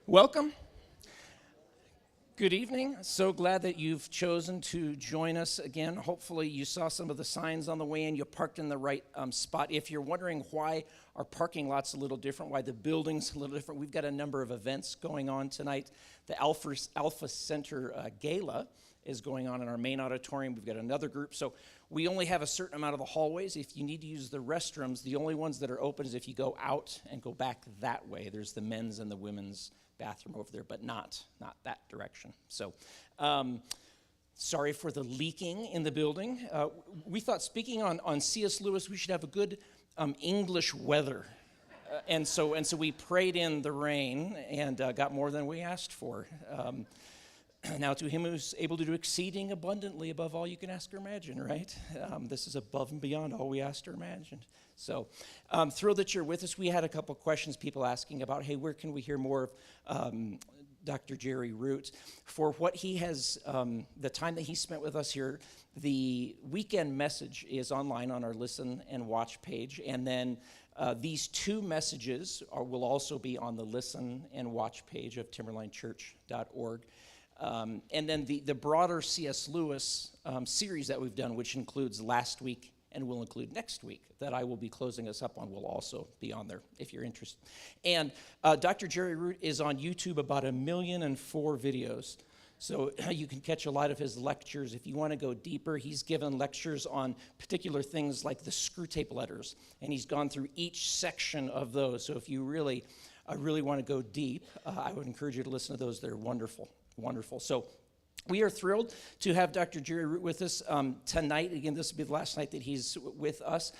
Welcome. Good evening. So glad that you've chosen to join us again. Hopefully you saw some of the signs on the way in. You parked in the right spot. If you're wondering why our parking lot's a little different, why the building's a little different, we've got a number of events going on tonight. The Alpha Center Gala is going on in our main auditorium. We've got another group. So we only have a certain amount of the hallways. If you need to use the restrooms, the only ones that are open is if you go out and go back that way. There's the men's and the women's bathroom over there, but not that direction. So sorry for the leaking in the building. We thought, speaking on C.S. Lewis, we should have a good English weather. And so we prayed in the rain and got more than we asked for. Now to him who's able to do exceeding abundantly above all you can ask or imagine, right? This is above and beyond all we asked or imagined. So thrilled that you're with us. We had a couple questions, people asking about, hey, where can we hear more of Dr. Jerry Root? For what he has, the time that he spent with us here, the weekend message is online on our Listen and Watch page. And then these two messages will also be on the Listen and Watch page of timberlinechurch.org. And then the broader C.S. Lewis series that we've done, which includes last week and will include next week, that I will be closing us up on, will also be on there if you're interested. And Dr. Jerry Root is on YouTube, about 1,000,004 videos. So you can catch a lot of his lectures. If you want to go deeper, he's given lectures on particular things like the screw tape letters, and he's gone through each section of those. So if you really want to go deep, I would encourage you to listen to those. They're wonderful. Wonderful. So we are thrilled to have Dr. Jerry Root with us tonight. Again, this will be the last night that he's with us.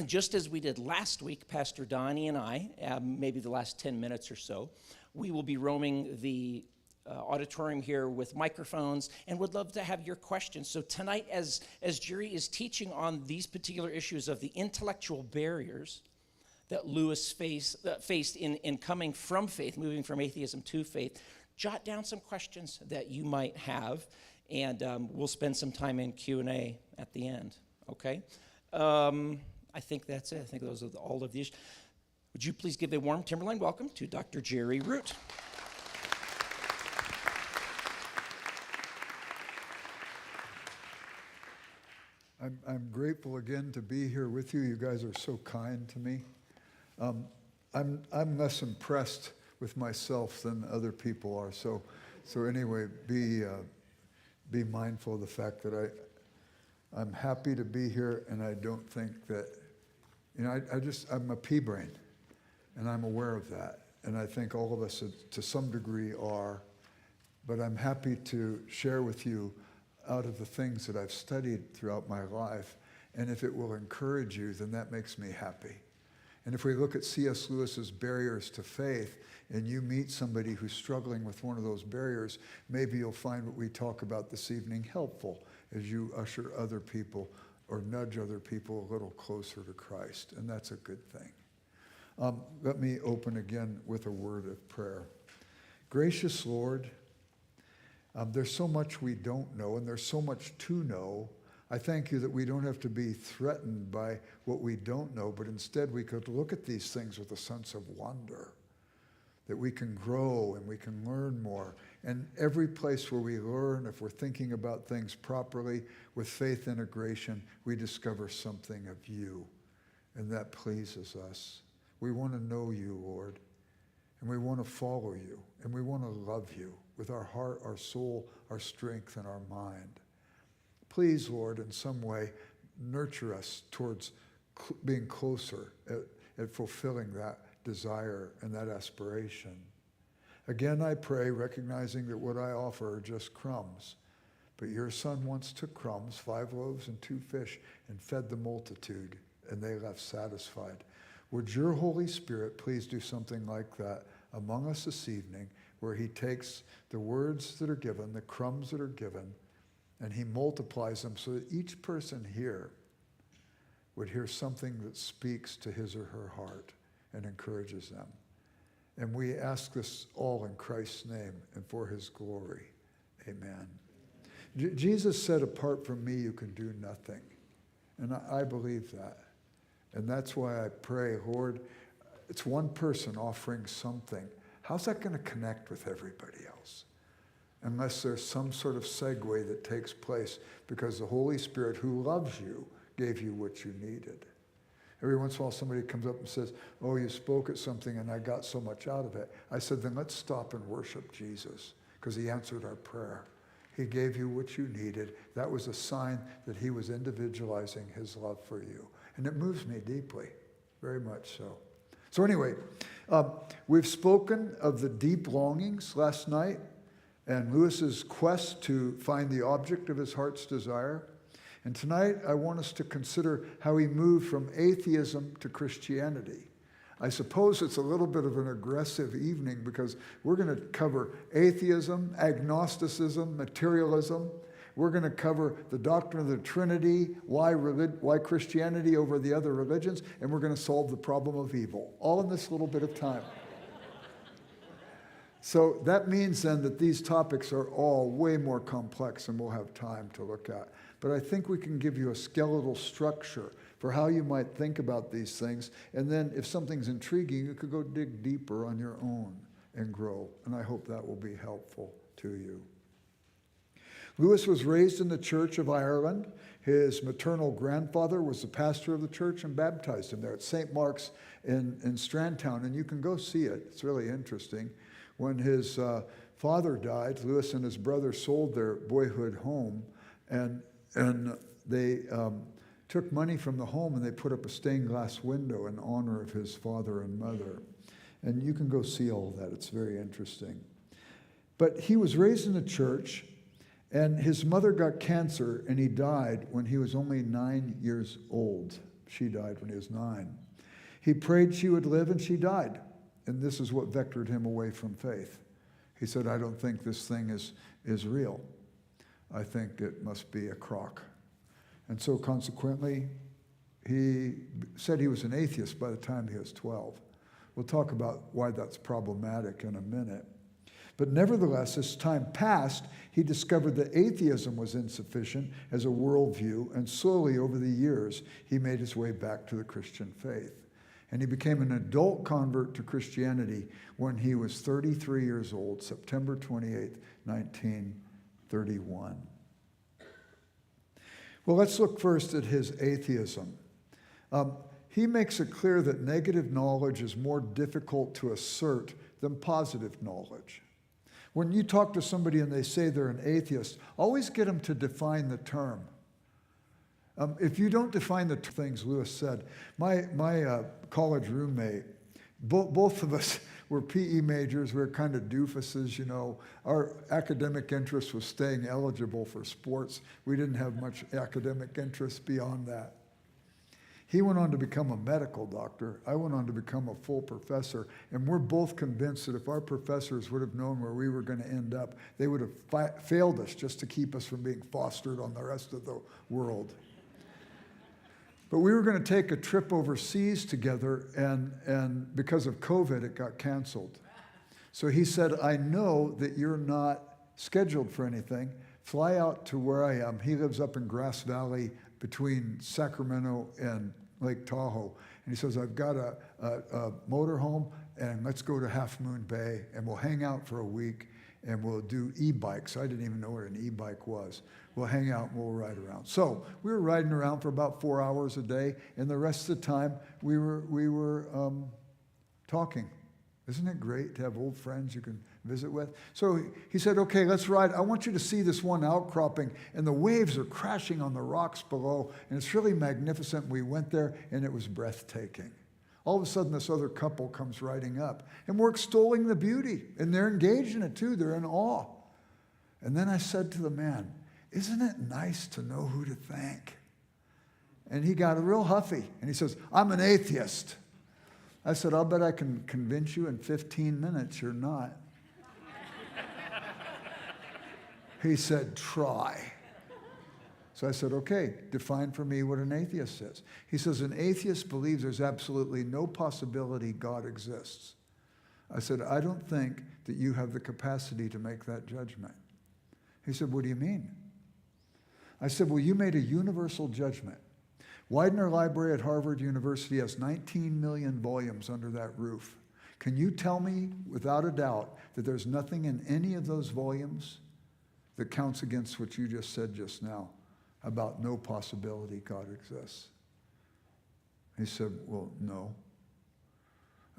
Just as we did last week, Pastor Donnie and I, maybe the last 10 minutes or so, we will be roaming the auditorium here with microphones and would love to have your questions. So tonight, as Jerry is teaching on these particular issues of the intellectual barriers that Lewis faced in coming from faith, moving from atheism to faith, jot down some questions that you might have, and we'll spend some time in Q&A at the end, okay? I think that's it. I think those are all of these. Would you please give a warm Timberline welcome to Dr. Jerry Root. I'm grateful again to be here with you. You guys are so kind to me. I'm less impressed with myself than other people are. So anyway, be mindful of the fact that I'm happy to be here, and I don't think that, I'm a pea brain, and I'm aware of that. And I think all of us to some degree are, but I'm happy to share with you out of the things that I've studied throughout my life. And if it will encourage you, then that makes me happy. And if we look at C.S. Lewis's barriers to faith, and you meet somebody who's struggling with one of those barriers, maybe you'll find what we talk about this evening helpful as you usher other people or nudge other people a little closer to Christ, and that's a good thing. Let me open again with a word of prayer. Gracious Lord, there's so much we don't know, and there's so much to know. I thank you that we don't have to be threatened by what we don't know, but instead we could look at these things with a sense of wonder, that we can grow and we can learn more. And every place where we learn, if we're thinking about things properly with faith integration, we discover something of you, and that pleases us. We want to know you, Lord, and we want to follow you, and we want to love you with our heart, our soul, our strength, and our mind. Please, Lord, in some way, nurture us towards being closer at fulfilling that desire and that aspiration. Again, I pray, recognizing that what I offer are just crumbs, but your Son once took crumbs, 5 loaves and 2 fish, and fed the multitude, and they left satisfied. Would your Holy Spirit please do something like that among us this evening, where he takes the words that are given, the crumbs that are given, and he multiplies them so that each person here would hear something that speaks to his or her heart and encourages them. And we ask this all in Christ's name and for his glory. Amen. Jesus said, apart from me, you can do nothing. And I believe that. And that's why I pray, Lord, it's one person offering something. how's that going to connect with everybody else? Unless there's some sort of segue that takes place because the Holy Spirit, who loves you, gave you what you needed. Every once in a while somebody comes up and says, oh, you spoke at something and I got so much out of it. I said, then let's stop and worship Jesus, because he answered our prayer. He gave you what you needed. That was a sign that he was individualizing his love for you. And it moves me deeply, very much so. So anyway, we've spoken of the deep longings last night and Lewis's quest to find the object of his heart's desire. And tonight, I want us to consider how he moved from atheism to Christianity. I suppose it's a little bit of an aggressive evening because we're going to cover atheism, agnosticism, materialism. We're going to cover the doctrine of the Trinity, why Christianity over the other religions, and we're going to solve the problem of evil, all in this little bit of time. So that means then that these topics are all way more complex than we'll have time to look at. But I think we can give you a skeletal structure for how you might think about these things. And then if something's intriguing, you could go dig deeper on your own and grow. And I hope that will be helpful to you. Lewis was raised in the Church of Ireland. His maternal grandfather was the pastor of the church and baptized him there at St. Mark's in Strandtown. And you can go see it. It's really interesting. When his father died, Lewis and his brother sold their boyhood home, and they took money from the home and they put up a stained glass window in honor of his father and mother. And you can go see all of that. It's very interesting. But he was raised in the church, and his mother got cancer, and he died when he was only 9 years old. She died when he was 9. He prayed she would live, and she died. And this is what vectored him away from faith. He said, I don't think this thing is real. I think it must be a crock. And so consequently, he said he was an atheist by the time he was 12. We'll talk about why that's problematic in a minute. But nevertheless, as time passed, he discovered that atheism was insufficient as a worldview, and slowly over the years, he made his way back to the Christian faith. And he became an adult convert to Christianity when he was 33 years old, September 28, 1931. Well, let's look first at his atheism. He makes it clear that negative knowledge is more difficult to assert than positive knowledge. When you talk to somebody and they say they're an atheist, always get them to define the term. If you don't define the things Lewis said, my college roommate, both of us were PE majors. We were kind of doofuses, you know. Our academic interest was staying eligible for sports. We didn't have much academic interest beyond that. He went on to become a medical doctor. I went on to become a full professor. And we're both convinced that if our professors would have known where we were going to end up, they would have failed us just to keep us from being fostered on the rest of the world. But we were going to take a trip overseas together, and because of COVID, it got canceled. So he said, I know that you're not scheduled for anything. Fly out to where I am. He lives up in Grass Valley between Sacramento and Lake Tahoe. And he says, I've got a motorhome, and let's go to Half Moon Bay, and we'll hang out for a week, and we'll do e-bikes. I didn't even know what an e-bike was. We'll hang out and we'll ride around. So we were riding around for about 4 hours a day, and the rest of the time we were talking. Isn't it great to have old friends you can visit with? So he said, okay, let's ride. I want you to see this one outcropping, and the waves are crashing on the rocks below, and it's really magnificent. We went there, and it was breathtaking. All of a sudden, this other couple comes riding up, and we're extolling the beauty, and they're engaged in it too. They're in awe. And then I said to the man, isn't it nice to know who to thank? And he got real huffy, and he says, I'm an atheist. I said, I'll bet I can convince you in 15 minutes you're not. He said, try. So I said, okay, define for me what an atheist is. He says, an atheist believes there's absolutely no possibility God exists. I said, I don't think that you have the capacity to make that judgment. He said, what do you mean? I said, well, you made a universal judgment. Widener Library at Harvard University has 19 million volumes under that roof. Can you tell me without a doubt that there's nothing in any of those volumes that counts against what you just said just now about no possibility God exists? He said, well, no.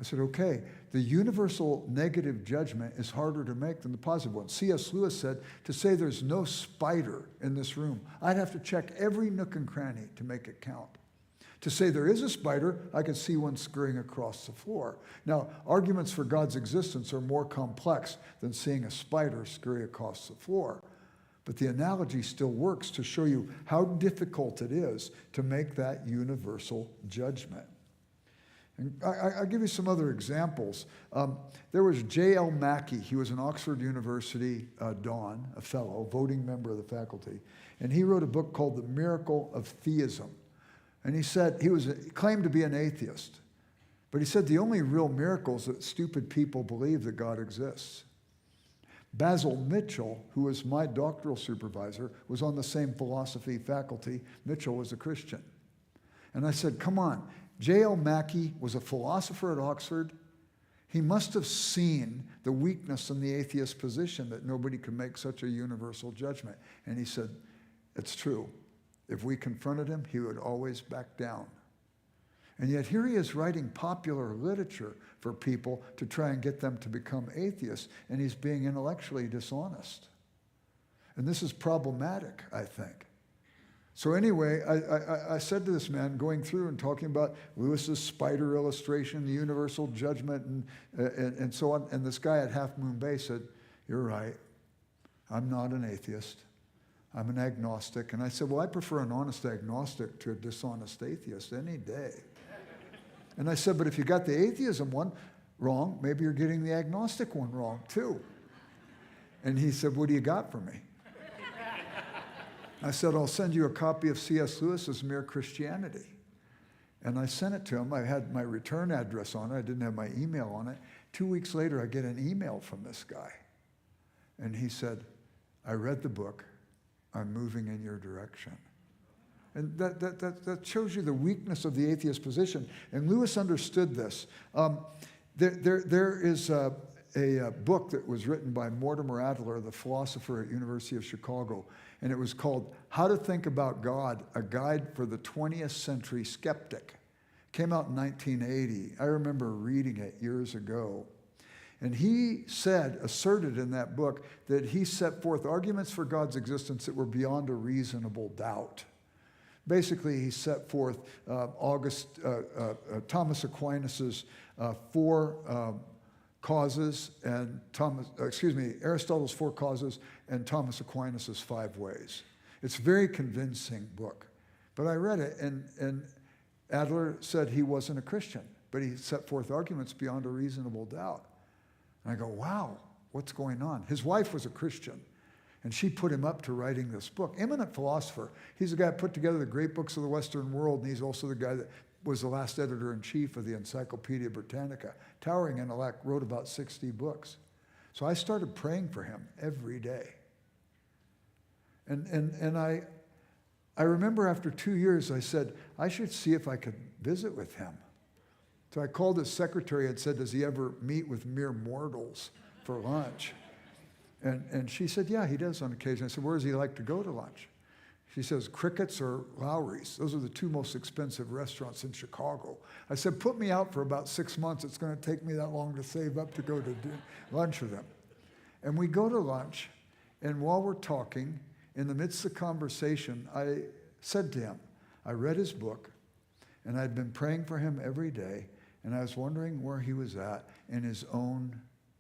I said, okay, the universal negative judgment is harder to make than the positive one. C.S. Lewis said, to say there's no spider in this room, I'd have to check every nook and cranny to make it count. To say there is a spider, I could see one scurrying across the floor. Now, arguments for God's existence are more complex than seeing a spider scurry across the floor. But the analogy still works to show you how difficult it is to make that universal judgment. And I'll give you some other examples. There was J.L. Mackie. He was an Oxford University Don, a fellow, voting member of the faculty. And he wrote a book called The Miracle of Theism. And he said, he claimed to be an atheist. But he said the only real miracle is that stupid people believe that God exists. Basil Mitchell, who was my doctoral supervisor, was on the same philosophy faculty. Mitchell was a Christian. And I said, come on, J.L. Mackie was a philosopher at Oxford. He must have seen the weakness in the atheist position that nobody could make such a universal judgment. And he said, it's true. If we confronted him, he would always back down. And yet here he is writing popular literature for people to try and get them to become atheists, and he's being intellectually dishonest. And this is problematic, I think. So anyway, I said to this man, going through and talking about Lewis's spider illustration, the universal judgment, and so on, and this guy at Half Moon Bay said, you're right, I'm not an atheist. I'm an agnostic. And I said, well, I prefer an honest agnostic to a dishonest atheist any day. And I said, but if you got the atheism one wrong, maybe you're getting the agnostic one wrong too. And he said, what do you got for me? I said, I'll send you a copy of C.S. Lewis's Mere Christianity. And I sent it to him. I had my return address on it. I didn't have my email on it. 2 weeks later, I get an email from this guy. And he said, I read the book. I'm moving in your direction. And that shows you the weakness of the atheist position. And Lewis understood this. There is a book that was written by Mortimer Adler, the philosopher at University of Chicago, and it was called How to Think About God, A Guide for the 20th Century Skeptic. It came out in 1980. I remember reading it years ago. And he asserted in that book that he set forth arguments for God's existence that were beyond a reasonable doubt. Basically, he set forth Thomas Aquinas's four causes and Aristotle's four causes and Thomas Aquinas's 5 ways. It's a very convincing book. But I read it, and Adler said he wasn't a Christian, but he set forth arguments beyond a reasonable doubt. And I go, wow, what's going on? His wife was a Christian, and she put him up to writing this book. Eminent philosopher. He's the guy that put together the great books of the Western world, and he's also the guy that was the last editor-in-chief of the Encyclopedia Britannica. Towering intellect, wrote about 60 books. So I started praying for him every day. And I remember after 2 years, I said, I should see if I could visit with him. So I called his secretary and said, does he ever meet with mere mortals for lunch? And she said, yeah, he does on occasion. I said, where does he like to go to lunch? She says, Crickett's or Lowry's. Those are the 2 most expensive restaurants in Chicago. I said, put me out for about 6 months. It's going to take me that long to save up to go to lunch with him. And we go to lunch, and while we're talking, in the midst of the conversation, I said to him, I read his book, and I'd been praying for him every day, and I was wondering where he was at in his own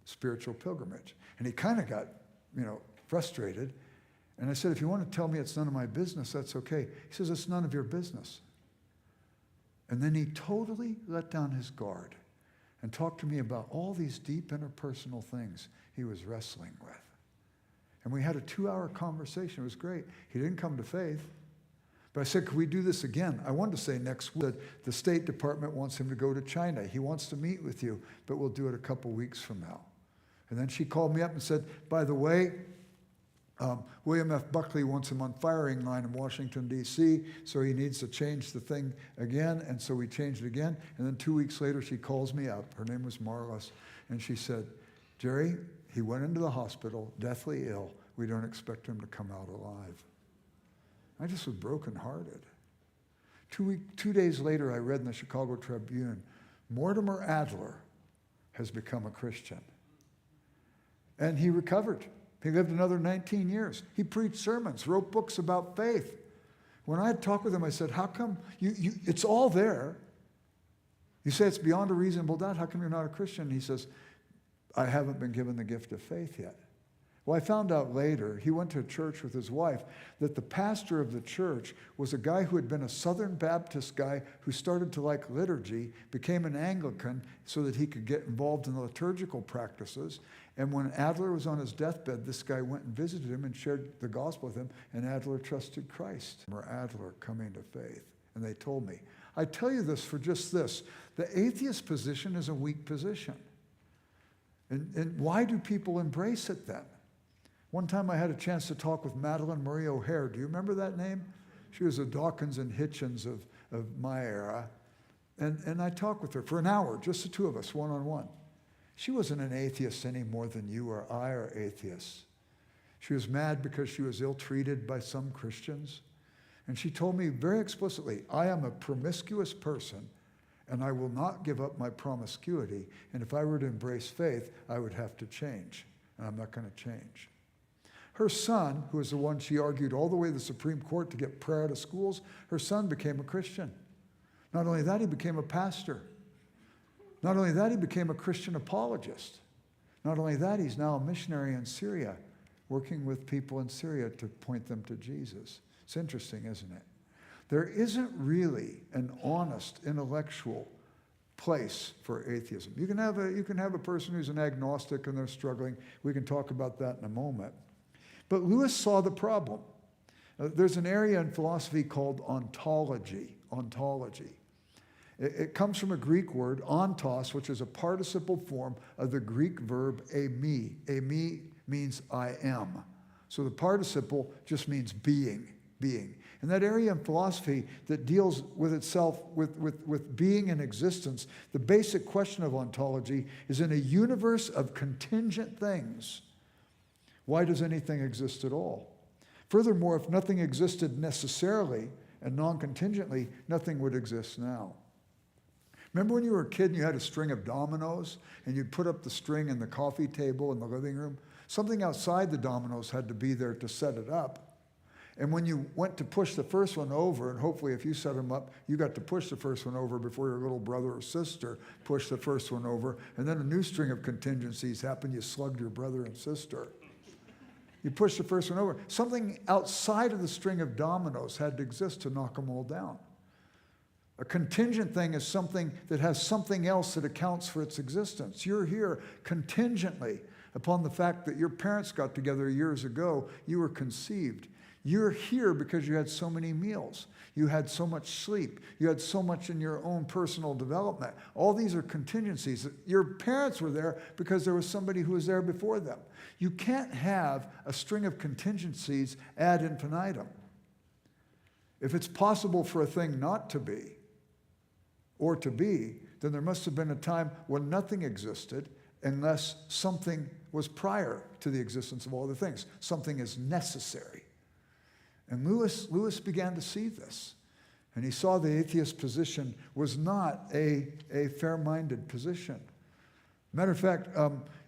spiritual pilgrimage. And he kind of got, frustrated. And I said, if you want to tell me it's none of my business, that's okay. He says, it's none of your business. And then he totally let down his guard and talked to me about all these deep interpersonal things he was wrestling with. And we had a 2-hour conversation. It was great. He didn't come to faith. But I said, could we do this again? I wanted to say next week that the State Department wants him to go to China. He wants to meet with you, but we'll do it a couple weeks from now. And then she called me up and said, by the way, William F. Buckley wants him on firing line in Washington, D.C., so he needs to change the thing again, and so we changed it again. And then 2 weeks later, she calls me up. Her name was Marlis, and she said, Jerry, he went into the hospital, deathly ill. We don't expect him to come out alive. I just was brokenhearted. 2 days later, I read in the Chicago Tribune, Mortimer Adler has become a Christian. And he recovered. He lived another 19 years. He preached sermons, wrote books about faith. When I had talked with him, I said, how come it's all there? You say it's beyond a reasonable doubt. How come you're not a Christian? And he says, I haven't been given the gift of faith yet. Well, I found out later, he went to a church with his wife, that the pastor of the church was a guy who had been a Southern Baptist guy who started to like liturgy, became an Anglican so that he could get involved in the liturgical practices. And when Adler was on his deathbed, this guy went and visited him and shared the gospel with him, and Adler trusted Christ. Or Adler coming to faith. And they told me, I tell you this for just this, the atheist position is a weak position. And why do people embrace it then? One time I had a chance to talk with Madeline Marie O'Hare. Do you remember that name? She was a Dawkins and Hitchens of my era. And I talked with her for an hour, just the two of us, one-on-one. She wasn't an atheist any more than you or I are atheists. She was mad because she was ill-treated by some Christians. And she told me very explicitly, I am a promiscuous person, and I will not give up my promiscuity. And if I were to embrace faith, I would have to change. And I'm not going to change. Her son, who was the one she argued all the way to the Supreme Court to get prayer out of schools, her son became a Christian. Not only that, he became a pastor. Not only that, he became a Christian apologist. Not only that, he's now a missionary in Syria, working with people in Syria to point them to Jesus. It's interesting, isn't it? There isn't really an honest intellectual place for atheism. You can have a person who's an agnostic and they're struggling. We can talk about that in a moment. But Lewis saw the problem. There's an area in philosophy called ontology. Ontology. It comes from a Greek word, ontos, which is a participle form of the Greek verb eimi. Eimi means I am. So the participle just means being. And that area in philosophy that deals with itself, with being and existence, the basic question of ontology is, in a universe of contingent things, why does anything exist at all? Furthermore, if nothing existed necessarily and non-contingently, nothing would exist now. Remember when you were a kid and you had a string of dominoes and you'd put up the string in the coffee table in the living room? Something outside the dominoes had to be there to set it up. And when you went to push the first one over, and hopefully if you set them up, you got to push the first one over before your little brother or sister pushed the first one over, and then a new string of contingencies happened. You slugged your brother and sister. You push the first one over. Something outside of the string of dominoes had to exist to knock them all down. A contingent thing is something that has something else that accounts for its existence. You're here contingently upon the fact that your parents got together years ago. You were conceived. You're here because you had so many meals. You had so much sleep. You had so much in your own personal development. All these are contingencies. Your parents were there because there was somebody who was there before them. You can't have a string of contingencies ad infinitum. If it's possible for a thing not to be or to be, then there must have been a time when nothing existed unless something was prior to the existence of all other things. Something is necessary. And Lewis began to see this. And he saw the atheist position was not a fair-minded position. Matter of fact,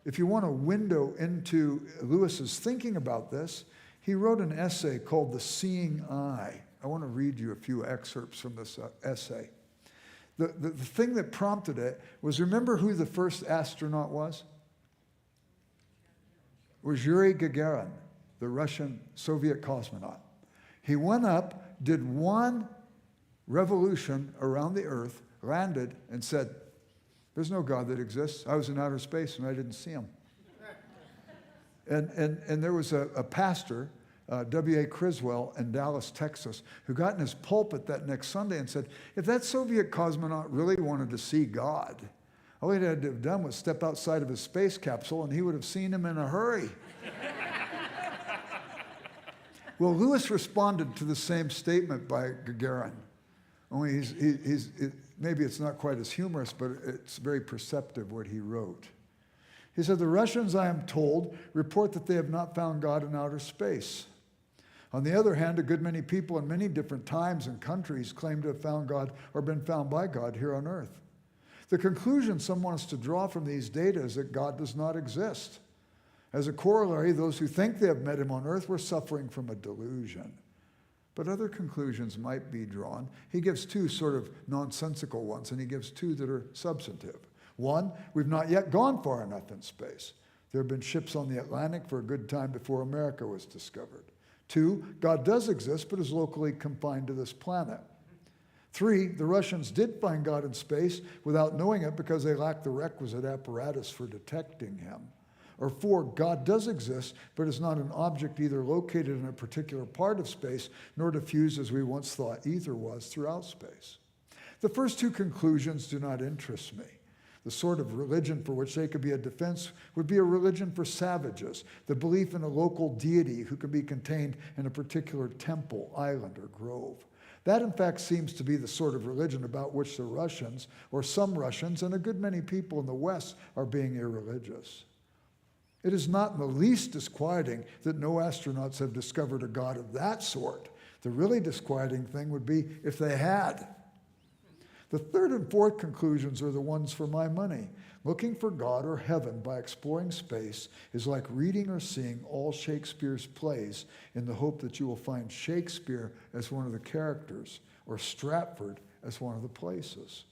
if you want a window into Lewis's thinking about this, he wrote an essay called The Seeing Eye. I want to read you a few excerpts from this essay. The thing that prompted it was, remember who the first astronaut was? It was Yuri Gagarin, the Russian Soviet cosmonaut. He went up, did one revolution around the earth, landed, and said, there's no God that exists. I was in outer space and I didn't see him. And there was a pastor, W.A. Criswell in Dallas, Texas, who got in his pulpit that next Sunday and said, if that Soviet cosmonaut really wanted to see God, all he had to have done was step outside of his space capsule and he would have seen him in a hurry. Well, Lewis responded to the same statement by Gagarin. Only maybe it's not quite as humorous, but it's very perceptive what he wrote. He said, the Russians, I am told, report that they have not found God in outer space. On the other hand, a good many people in many different times and countries claim to have found God or been found by God here on earth. The conclusion some want us to draw from these data is that God does not exist. As a corollary, those who think they have met him on earth were suffering from a delusion. But other conclusions might be drawn. He gives two sort of nonsensical ones, and he gives two that are substantive. One, we've not yet gone far enough in space. There have been ships on the Atlantic for a good time before America was discovered. Two, God does exist, but is locally confined to this planet. Three, the Russians did find God in space without knowing it because they lacked the requisite apparatus for detecting him. Or four, God does exist, but is not an object either located in a particular part of space, nor diffused as we once thought ether was throughout space. The first two conclusions do not interest me. The sort of religion for which they could be a defense would be a religion for savages, the belief in a local deity who could be contained in a particular temple, island, or grove. That, in fact, seems to be the sort of religion about which the Russians, or some Russians, and a good many people in the West are being irreligious. It is not in the least disquieting that no astronauts have discovered a God of that sort. The really disquieting thing would be if they had. The third and fourth conclusions are the ones for my money. Looking for God or heaven by exploring space is like reading or seeing all Shakespeare's plays in the hope that you will find Shakespeare as one of the characters or Stratford as one of the places.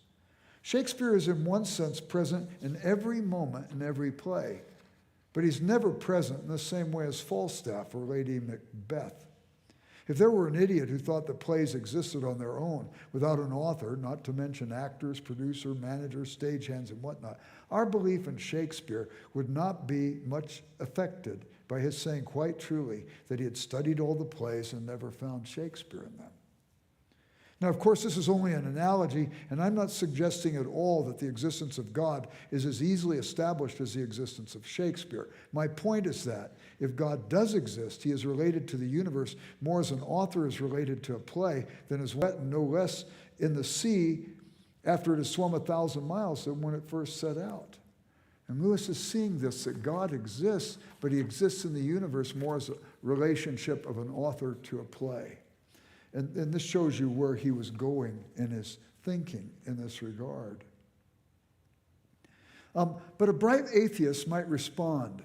Shakespeare is in one sense present in every moment in every play, but he's never present in the same way as Falstaff or Lady Macbeth. If there were an idiot who thought that plays existed on their own without an author, not to mention actors, producer, managers, stagehands, and whatnot, our belief in Shakespeare would not be much affected by his saying quite truly that he had studied all the plays and never found Shakespeare in them. Now, of course, this is only an analogy, and I'm not suggesting at all that the existence of God is as easily established as the existence of Shakespeare. My point is that if God does exist, he is related to the universe more as an author is related to a play than as wet and no less in the sea after it has swum 1,000 miles than when it first set out. And Lewis is seeing this, that God exists, but he exists in the universe more as a relationship of an author to a play. And this shows you where he was going in his thinking in this regard. But a bright atheist might respond,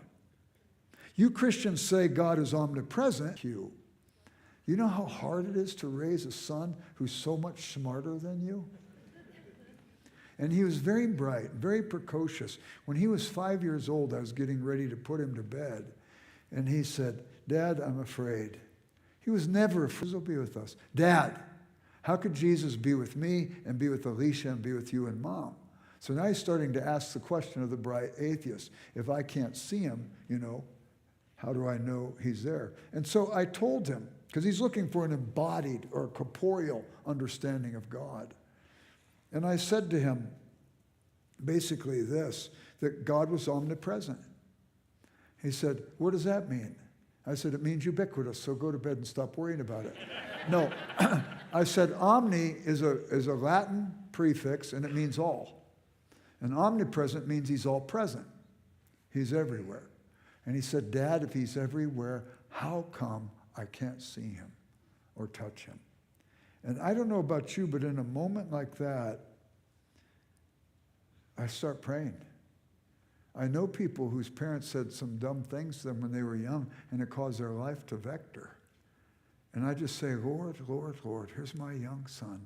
you Christians say God is omnipresent. You know how hard it is to raise a son who's so much smarter than you? And he was very bright, very precocious. When he was 5 years old, I was getting ready to put him to bed. And he said, Dad, I'm afraid. He was never afraid. Jesus will be with us. Dad, how could Jesus be with me and be with Alicia and be with you and Mom? So now he's starting to ask the question of the bright atheist. If I can't see him, how do I know he's there? And so I told him, because he's looking for an embodied or corporeal understanding of God. And I said to him basically this, that God was omnipresent. He said, what does that mean? I said, it means ubiquitous, so go to bed and stop worrying about it. No, I said, omni is a Latin prefix, and it means all. And omnipresent means he's all present. He's everywhere. And he said, Dad, if he's everywhere, how come I can't see him or touch him? And I don't know about you, but in a moment like that, I start praying. I know people whose parents said some dumb things to them when they were young, and it caused their life to vector. And I just say, Lord, Lord, Lord, here's my young son.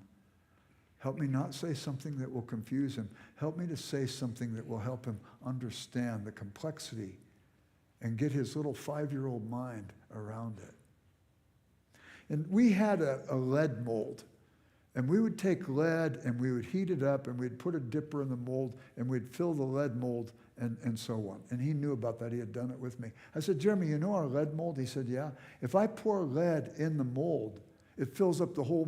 Help me not say something that will confuse him. Help me to say something that will help him understand the complexity and get his little 5-year-old mind around it. And we had a lead mold. And we would take lead and we would heat it up and we'd put a dipper in the mold and we'd fill the lead mold and so on. And he knew about that. He had done it with me. I said, Jeremy, you know our lead mold? He said, yeah. If I pour lead in the mold, it fills up the whole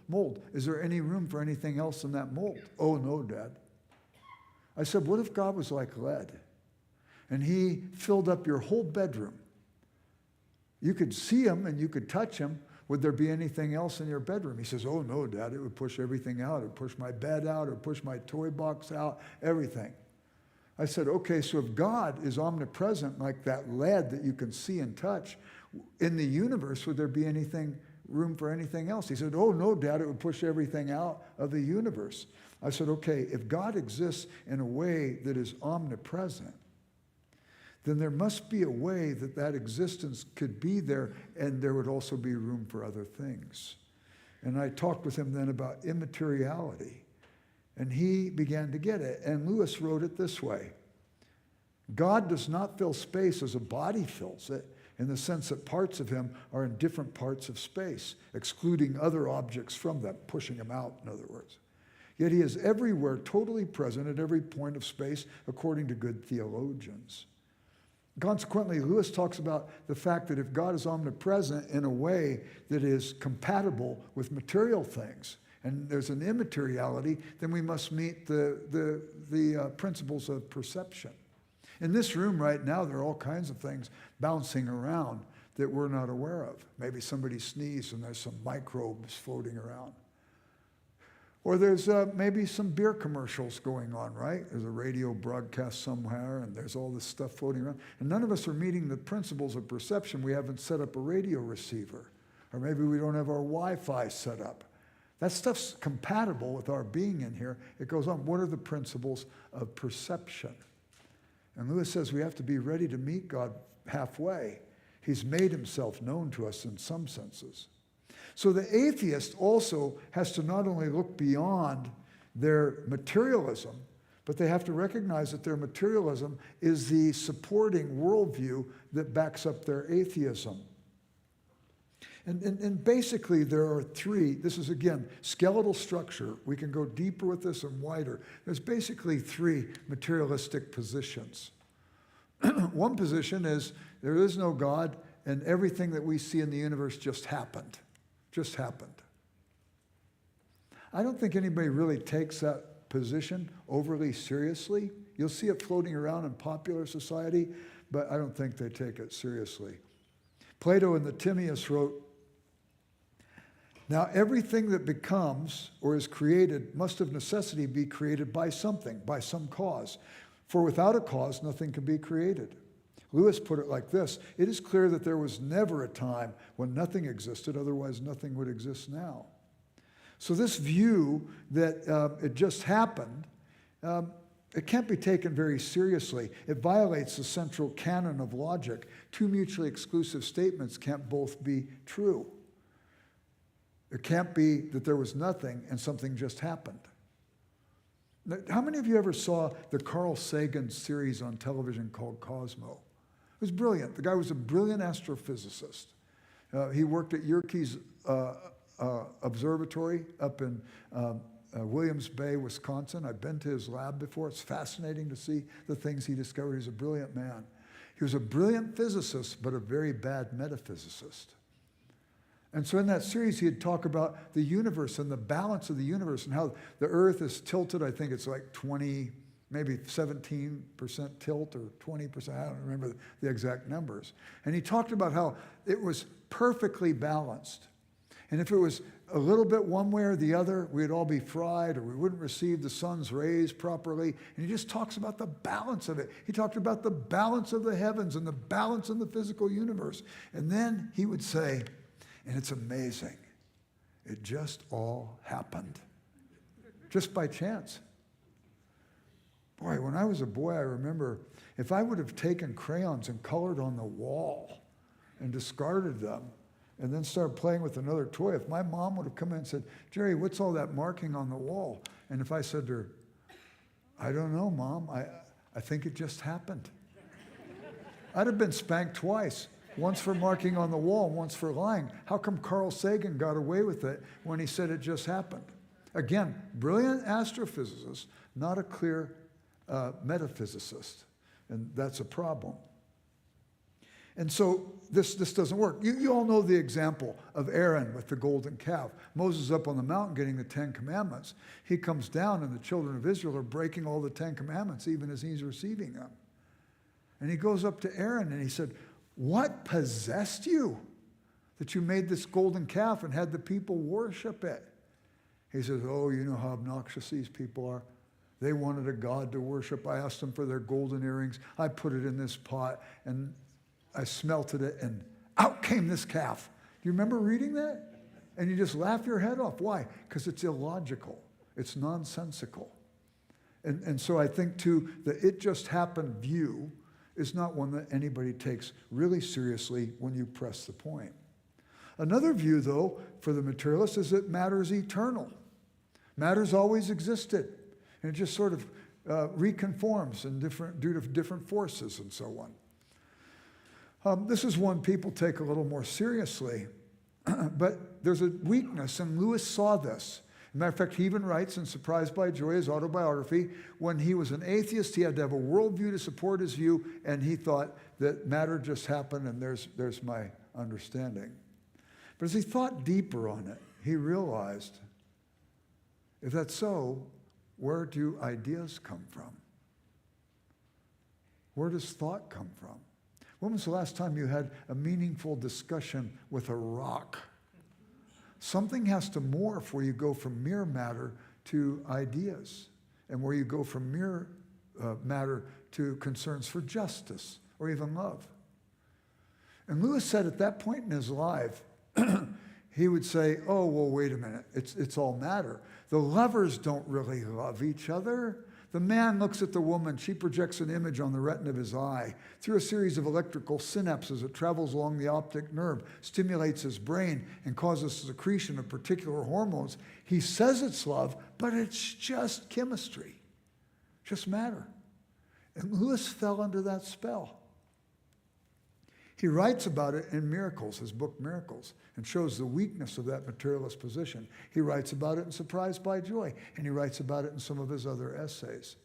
mold. Is there any room for anything else in that mold? Oh, no, Dad. I said, what if God was like lead? And he filled up your whole bedroom You could see them and you could touch them. Would there be anything else in your bedroom? He says, oh no, Dad, it would push everything out. It would push my bed out. It would push my toy box out, everything. I said, okay, so if God is omnipresent like that lead that you can see and touch, in the universe, would there be room for anything else? He said, oh no, Dad, it would push everything out of the universe. I said, okay, if God exists in a way that is omnipresent, then there must be a way that that existence could be there, and there would also be room for other things. And I talked with him then about immateriality, and he began to get it. And Lewis wrote it this way: God does not fill space as a body fills it, in the sense that parts of him are in different parts of space, excluding other objects from them, pushing them out, in other words. Yet he is everywhere, totally present at every point of space, according to good theologians. Consequently, Lewis talks about the fact that if God is omnipresent in a way that is compatible with material things, and there's an immateriality, then we must meet the principles of perception. In this room right now, there are all kinds of things bouncing around that we're not aware of. Maybe somebody sneezed and there's some microbes floating around. Or there's maybe some beer commercials going on, right? There's a radio broadcast somewhere, and there's all this stuff floating around. And none of us are meeting the principles of perception. We haven't set up a radio receiver. Or maybe we don't have our Wi-Fi set up. That stuff's compatible with our being in here. It goes on. What are the principles of perception? And Lewis says we have to be ready to meet God halfway. He's made himself known to us in some senses. So the atheist also has to not only look beyond their materialism, but they have to recognize that their materialism is the supporting worldview that backs up their atheism. And basically there are three, this is again, skeletal structure. We can go deeper with this and wider. There's basically three materialistic positions. One position is there is no God, and everything that we see in the universe just happened. Just happened. I don't think anybody really takes that position overly seriously. You'll see it floating around in popular society, but I don't think they take it seriously. Plato in the Timaeus wrote, now everything that becomes or is created must of necessity be created by something, by some cause. For without a cause, nothing can be created. Lewis put it like this: it is clear that there was never a time when nothing existed, otherwise nothing would exist now. So this view that it just happened, it can't be taken very seriously. It violates the central canon of logic. Two mutually exclusive statements can't both be true. It can't be that there was nothing and something just happened. Now, how many of you ever saw the Carl Sagan series on television called Cosmo? It was brilliant. The guy was a brilliant astrophysicist. He worked at Yerkes Observatory up in Williams Bay, Wisconsin. I've been to his lab before. It's fascinating to see the things he discovered. He's a brilliant man. He was a brilliant physicist, but a very bad metaphysicist. And so in that series, he'd talk about the universe and the balance of the universe and how the earth is tilted. I think it's like 20, maybe 17% tilt or 20%. I don't remember the exact numbers. And he talked about how it was perfectly balanced. And if it was a little bit one way or the other, we'd all be fried or we wouldn't receive the sun's rays properly. And he just talks about the balance of it. He talked about the balance of the heavens and the balance in the physical universe. And then he would say, and it's amazing, it just all happened, just by chance. Boy, when I was a boy, I remember if I would have taken crayons and colored on the wall and discarded them and then started playing with another toy, if my mom would have come in and said, Jerry, what's all that marking on the wall? And if I said to her, I don't know, Mom, I think it just happened, I'd have been spanked twice. Once for marking on the wall, once for lying. How come Carl Sagan got away with it when he said it just happened? Again, brilliant astrophysicist, not a clear metaphysicist. And that's a problem. And so this doesn't work. You all know the example of Aaron with the golden calf. Moses is up on the mountain getting the 10 Commandments. He comes down and the children of Israel are breaking all the 10 Commandments even as he's receiving them. And he goes up to Aaron and he said, What possessed you that you made this golden calf and had the people worship it? He says, oh, you know how obnoxious these people are. They wanted a god to worship. I asked them for their golden earrings. I put it in this pot, and I smelted it, and out came this calf. Do you remember reading that? And you just laugh your head off. Why? Because it's illogical. It's nonsensical. And so I think, too, the it just happened view is not one that anybody takes really seriously when you press the point. Another view, though, for the materialist is that matter's eternal. Matter's always existed. And it just sort of reconforms due to different forces and so on. This is one people take a little more seriously. But there's a weakness, and Lewis saw this. As a matter of fact, he even writes in Surprised by Joy, his autobiography, when he was an atheist, he had to have a worldview to support his view, and he thought that matter just happened, and there's my understanding. But as he thought deeper on it, he realized, if that's so, where do ideas come from? Where does thought come from? When was the last time you had a meaningful discussion with a rock? Something has to morph where you go from mere matter to ideas, and where you go from mere matter to concerns for justice or even love. And Lewis said at that point in his life, he would say, oh, well, wait a minute, it's all matter. The lovers don't really love each other. The man looks at the woman. She projects an image on the retina of his eye. Through a series of electrical synapses, it travels along the optic nerve, stimulates his brain, and causes secretion of particular hormones. He says it's love, but it's just chemistry, just matter. And Lewis fell under that spell. He writes about it in Miracles, his book Miracles, and shows the weakness of that materialist position. He writes about it in Surprised by Joy, and he writes about it in some of his other essays.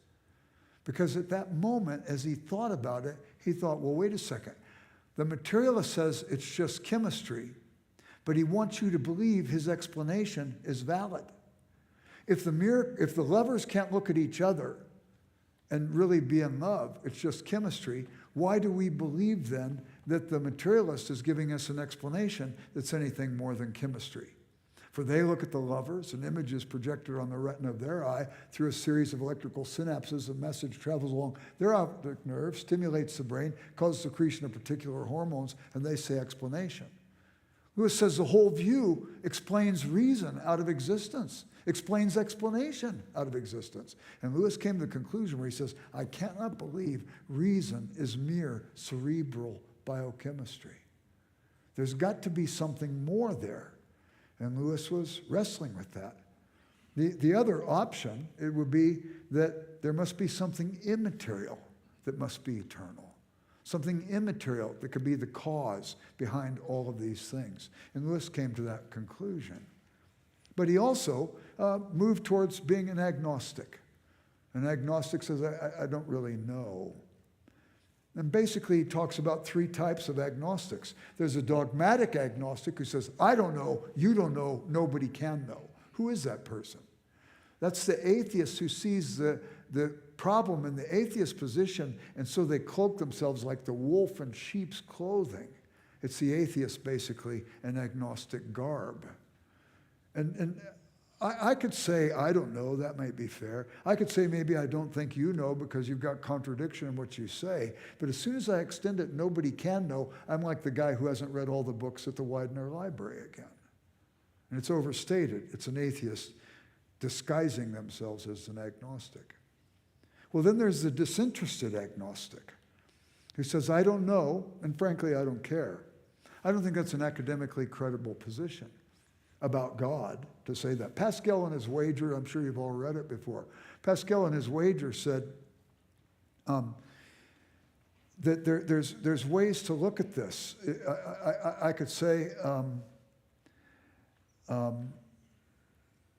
Because at that moment, as he thought about it, he thought, well, wait a second. The materialist says it's just chemistry, but he wants you to believe his explanation is valid. If the lovers can't look at each other and really be in love, it's just chemistry, why do we believe then that the materialist is giving us an explanation that's anything more than chemistry? For they look at the lovers, an image is projected on the retina of their eye through a series of electrical synapses. A message travels along their optic nerve, stimulates the brain, causes secretion of particular hormones, and they say explanation. Lewis says the whole view explains reason out of existence, explains explanation out of existence. And Lewis came to the conclusion where he says, I cannot believe reason is mere cerebral biochemistry. There's got to be something more there. And Lewis was wrestling with that. The other option, it would be that there must be something immaterial that must be eternal. Something immaterial that could be the cause behind all of these things. And Lewis came to that conclusion. But he also moved towards being an agnostic. An agnostic says, I don't really know. And basically he talks about three types of agnostics. There's a dogmatic agnostic who says, I don't know, you don't know, nobody can know. Who is that person? That's the atheist who sees the problem in the atheist position, and so they cloak themselves like the wolf in sheep's clothing. It's the atheist, basically, an agnostic garb. And I could say, I don't know, that might be fair. I could say, maybe I don't think you know because you've got contradiction in what you say. But as soon as I extend it, nobody can know, I'm like the guy who hasn't read all the books at the Widener Library again. And it's overstated. It's an atheist disguising themselves as an agnostic. Well, then there's the disinterested agnostic who says, I don't know, and frankly, I don't care. I don't think that's an academically credible position about God to say that. Pascal in his wager, I'm sure you've all read it before. Pascal in his wager said that there's ways to look at this. I could say,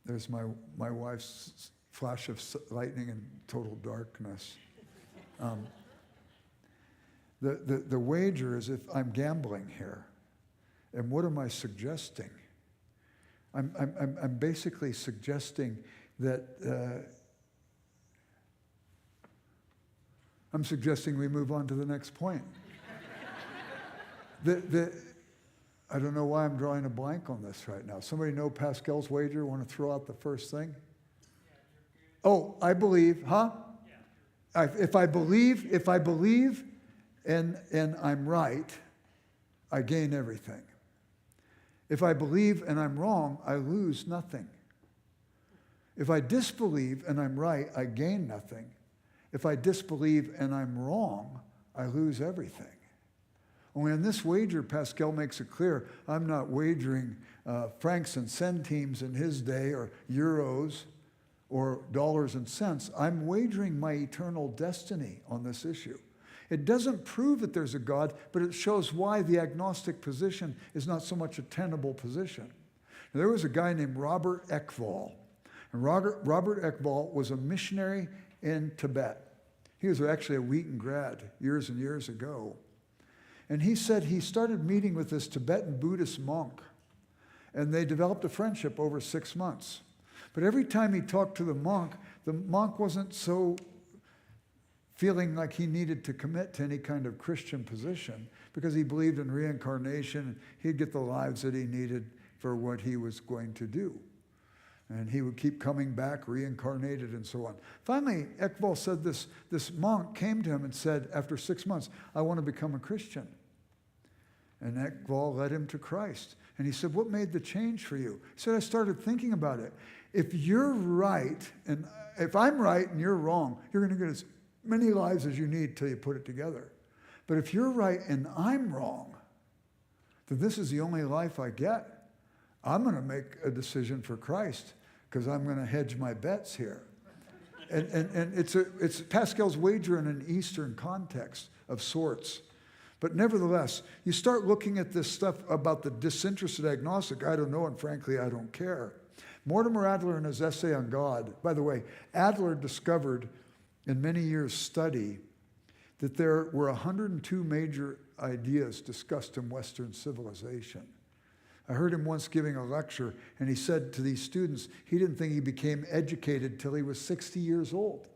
there's my wife's flash of lightning in total darkness. The wager is if I'm gambling here, and what am I suggesting? I'm basically suggesting that I'm suggesting we move on to the next point. I don't know why I'm drawing a blank on this right now. Somebody know Pascal's wager? Want to throw out the first thing? Oh, I believe, huh? If I believe and I'm right, I gain everything. If I believe and I'm wrong, I lose nothing. If I disbelieve and I'm right, I gain nothing. If I disbelieve and I'm wrong, I lose everything. Only in this wager, Pascal makes it clear, I'm not wagering francs and centimes in his day, or euros, or dollars and cents. I'm wagering my eternal destiny on this issue. It doesn't prove that there's a God, but it shows why the agnostic position is not so much a tenable position. Now, there was a guy named Robert Ekval. And Robert Ekval was a missionary in Tibet. He was actually a Wheaton grad years and years ago. And he said he started meeting with this Tibetan Buddhist monk, and they developed a friendship over 6 months. But every time he talked to the monk wasn't so feeling like he needed to commit to any kind of Christian position, because he believed in reincarnation. He'd get the lives that he needed for what he was going to do. And he would keep coming back, reincarnated, and so on. Finally, Ekval said this monk came to him and said, after 6 months, I want to become a Christian. And Ekval led him to Christ. And he said, what made the change for you? He said, I started thinking about it. If you're right, and if I'm right and you're wrong, you're going to get as many lives as you need till you put it together. But if you're right and I'm wrong, then this is the only life I get. I'm going to make a decision for Christ, because I'm going to hedge my bets here. And it's Pascal's wager in an Eastern context of sorts. But nevertheless, you start looking at this stuff about the disinterested agnostic. I don't know, and frankly, I don't care. Mortimer Adler, in his essay on God, by the way, Adler discovered in many years' study that there were 102 major ideas discussed in Western civilization. I heard him once giving a lecture, and he said to these students, he didn't think he became educated till he was 60 years old.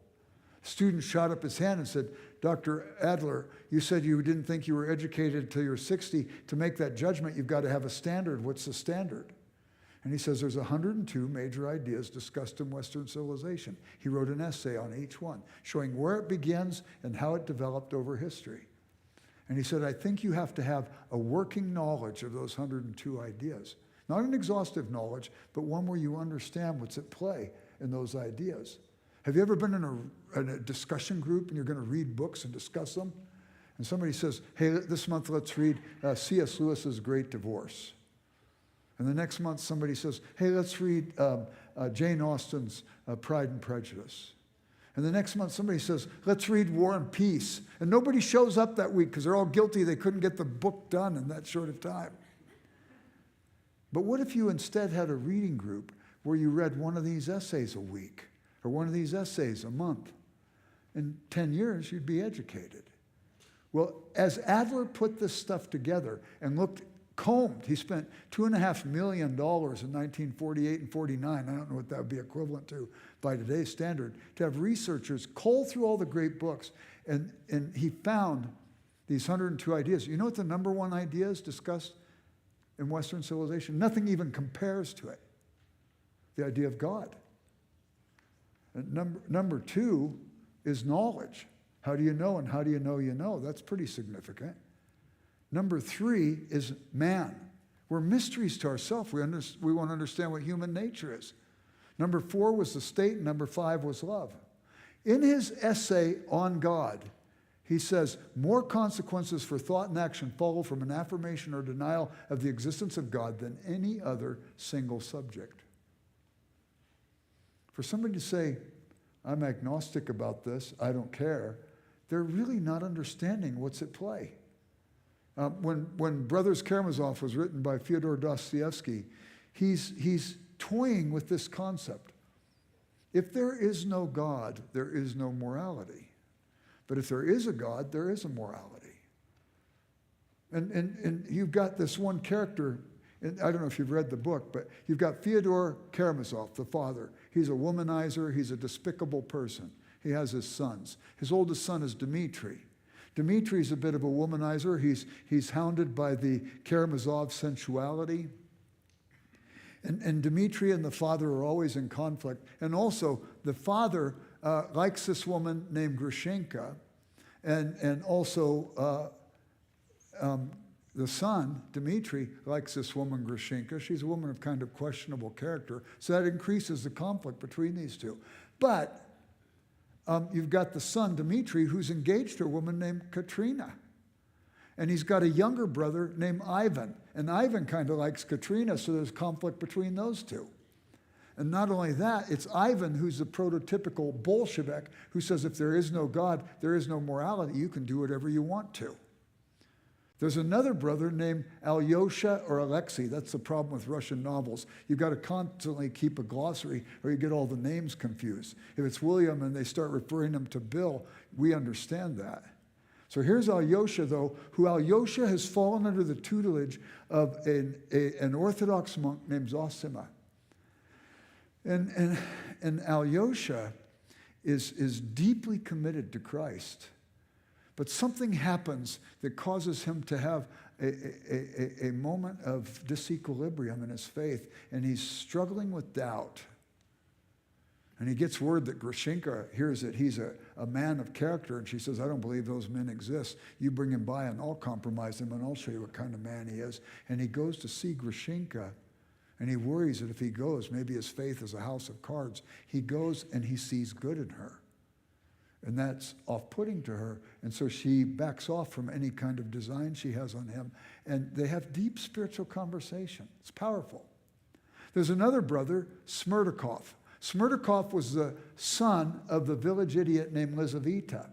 A student shot up his hand and said, Dr. Adler, you said you didn't think you were educated till you're 60. To make that judgment, you've got to have a standard. What's the standard? And he says there's 102 major ideas discussed in Western civilization. He wrote an essay on each one, showing where it begins and how it developed over history. And he said, I think you have to have a working knowledge of those 102 ideas. Not an exhaustive knowledge, but one where you understand what's at play in those ideas. Have you ever been in a discussion group and you're going to read books and discuss them? And somebody says, hey, this month let's read C.S. Lewis's Great Divorce. And the next month somebody says, hey, let's read Jane Austen's Pride and Prejudice. And the next month somebody says, let's read War and Peace. And nobody shows up that week because they're all guilty they couldn't get the book done in that short of time. But what if you instead had a reading group where you read one of these essays a week or one of these essays a month? In 10 years, you'd be educated. Well, as Adler put this stuff together and combed, he spent $2.5 million in 1948 and 49. I don't know what that would be equivalent to by today's standard, to have researchers cull through all the great books. And he found these 102 ideas. You know what the number one idea is discussed in Western civilization? Nothing even compares to it. The idea of God. And number two is knowledge. How do you know, and how do you know you know? That's pretty significant. Number three is man. We're mysteries to ourselves. We want to understand what human nature is. Number four was the state, and number five was love. In his essay on God, he says, more consequences for thought and action follow from an affirmation or denial of the existence of God than any other single subject. For somebody to say, I'm agnostic about this, I don't care, they're really not understanding what's at play. When Brothers Karamazov was written by Fyodor Dostoevsky, he's toying with this concept. If there is no God, there is no morality. But if there is a God, there is a morality. And you've got this one character, and I don't know if you've read the book, but you've got Fyodor Karamazov, the father. He's a womanizer. He's a despicable person. He has his sons. His oldest son is Dmitri. Dmitri's a bit of a womanizer. He's hounded by the Karamazov sensuality. And Dmitri and the father are always in conflict. And also, the father likes this woman named Grushenka, and also the son, Dmitri, likes this woman, Grushenka. She's a woman of kind of questionable character, so that increases the conflict between these two. But you've got the son, Dmitri, who's engaged to a woman named Katrina. And he's got a younger brother named Ivan. And Ivan kind of likes Katrina, so there's conflict between those two. And not only that, it's Ivan who's the prototypical Bolshevik who says if there is no God, there is no morality, you can do whatever you want to. There's another brother named Alyosha or Alexei. That's the problem with Russian novels. You've got to constantly keep a glossary or you get all the names confused. If it's William and they start referring him to Bill, we understand that. So here's Alyosha, though, who Alyosha has fallen under the tutelage of an Orthodox monk named Zosima. And Alyosha is deeply committed to Christ. But something happens that causes him to have a moment of disequilibrium in his faith, and he's struggling with doubt. And he gets word that Grushenka hears that he's a man of character, and she says, I don't believe those men exist. You bring him by and I'll compromise him and I'll show you what kind of man he is. And he goes to see Grushenka, and he worries that if he goes, maybe his faith is a house of cards. He goes and he sees good in her. And that's off-putting to her. And so she backs off from any kind of design she has on him. And they have deep spiritual conversation. It's powerful. There's another brother, Smerdakov. Smerdakov was the son of the village idiot named Lizaveta.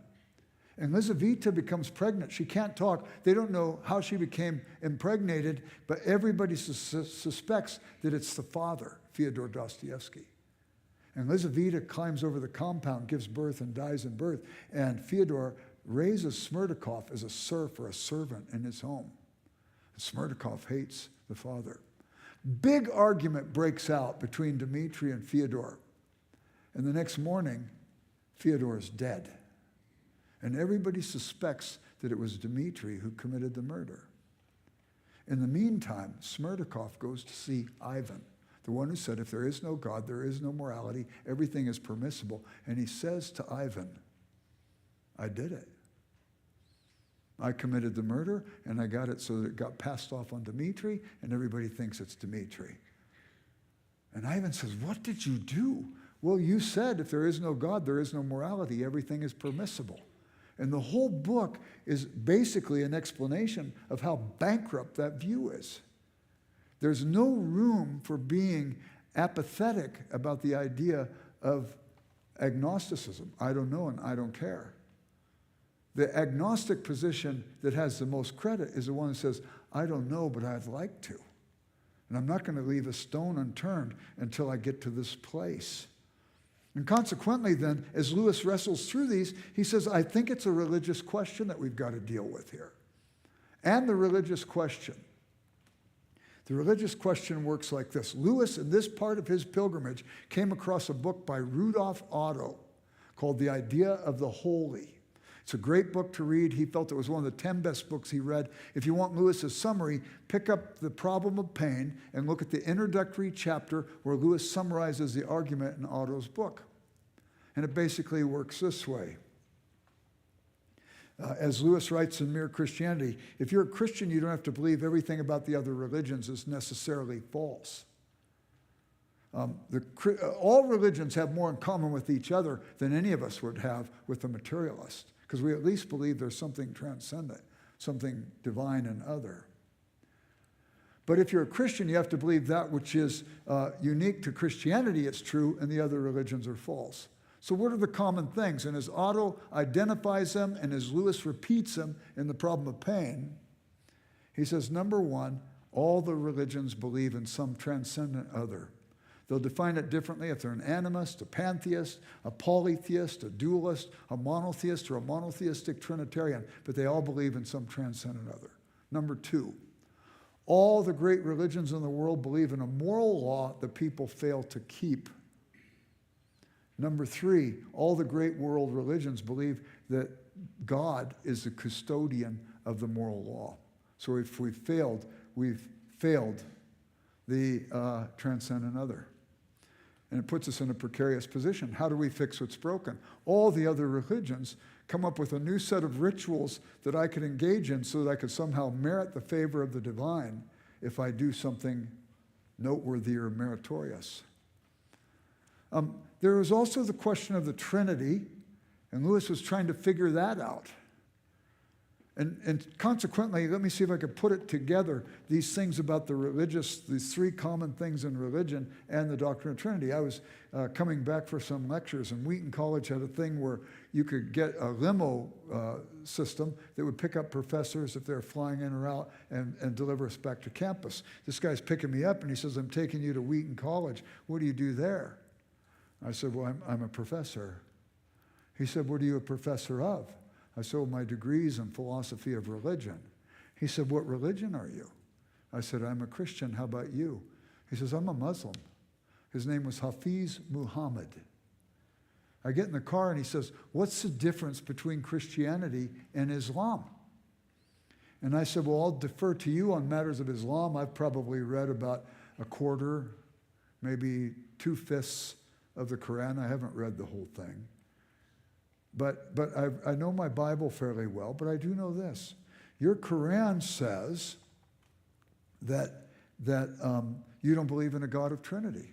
And Lizaveta becomes pregnant. She can't talk. They don't know how she became impregnated, but everybody suspects that it's the father, Fyodor Dostoevsky. And Lizaveta climbs over the compound, gives birth, and dies in birth. And Fyodor raises Smerdakov as a serf or a servant in his home. And Smerdakov hates the father. Big argument breaks out between Dmitri and Fyodor. And the next morning, Fyodor is dead. And everybody suspects that it was Dmitri who committed the murder. In the meantime, Smerdakov goes to see Ivan, the one who said, if there is no God, there is no morality, everything is permissible. And he says to Ivan, I did it. I committed the murder, and I got it so that it got passed off on Dmitri, and everybody thinks it's Dmitri. And Ivan says, what did you do? Well, you said if there is no God, there is no morality, everything is permissible. And the whole book is basically an explanation of how bankrupt that view is. There's no room for being apathetic about the idea of agnosticism. I don't know and I don't care. The agnostic position that has the most credit is the one that says, I don't know, but I'd like to. And I'm not going to leave a stone unturned until I get to this place. And consequently then, as Lewis wrestles through these, he says, I think it's a religious question that we've got to deal with here. And the religious question works like this. Lewis, in this part of his pilgrimage, came across a book by Rudolf Otto called The Idea of the Holy. It's a great book to read. He felt it was one of the 10 best books he read. If you want Lewis's summary, pick up The Problem of Pain and look at the introductory chapter where Lewis summarizes the argument in Otto's book. And it basically works this way. As Lewis writes in Mere Christianity, if you're a Christian, you don't have to believe everything about the other religions is necessarily false. All religions have more in common with each other than any of us would have with the materialist, because we at least believe there's something transcendent, something divine and other. But if you're a Christian, you have to believe that which is unique to Christianity is true and the other religions are false. So what are the common things? And as Otto identifies them and as Lewis repeats them in The Problem of Pain, he says, number one, all the religions believe in some transcendent other. They'll define it differently if they're an animist, a pantheist, a polytheist, a dualist, a monotheist, or a monotheistic Trinitarian, but they all believe in some transcendent other. Number two, all the great religions in the world believe in a moral law that people fail to keep. Number three, all the great world religions believe that God is the custodian of the moral law. So if we've failed the transcendent other. And it puts us in a precarious position. How do we fix what's broken? All the other religions come up with a new set of rituals that I could engage in so that I could somehow merit the favor of the divine if I do something noteworthy or meritorious. There was also the question of the Trinity, and Lewis was trying to figure that out. And consequently, let me see if I could put it together, these things about the religious, these three common things in religion and the doctrine of Trinity. I was coming back for some lectures, and Wheaton College had a thing where you could get a limo system that would pick up professors if they're flying in or out and deliver us back to campus. This guy's picking me up, and he says, I'm taking you to Wheaton College. What do you do there? I said, well, I'm a professor. He said, what are you a professor of? I said, well, my degree's in philosophy of religion. He said, what religion are you? I said, I'm a Christian. How about you? He says, I'm a Muslim. His name was Hafiz Muhammad. I get in the car and he says, what's the difference between Christianity and Islam? And I said, well, I'll defer to you on matters of Islam. I've probably read about a quarter, maybe 2/5 of the Quran. I haven't read the whole thing. But I know my Bible fairly well, but I do know this. Your Quran says that you don't believe in a God of Trinity.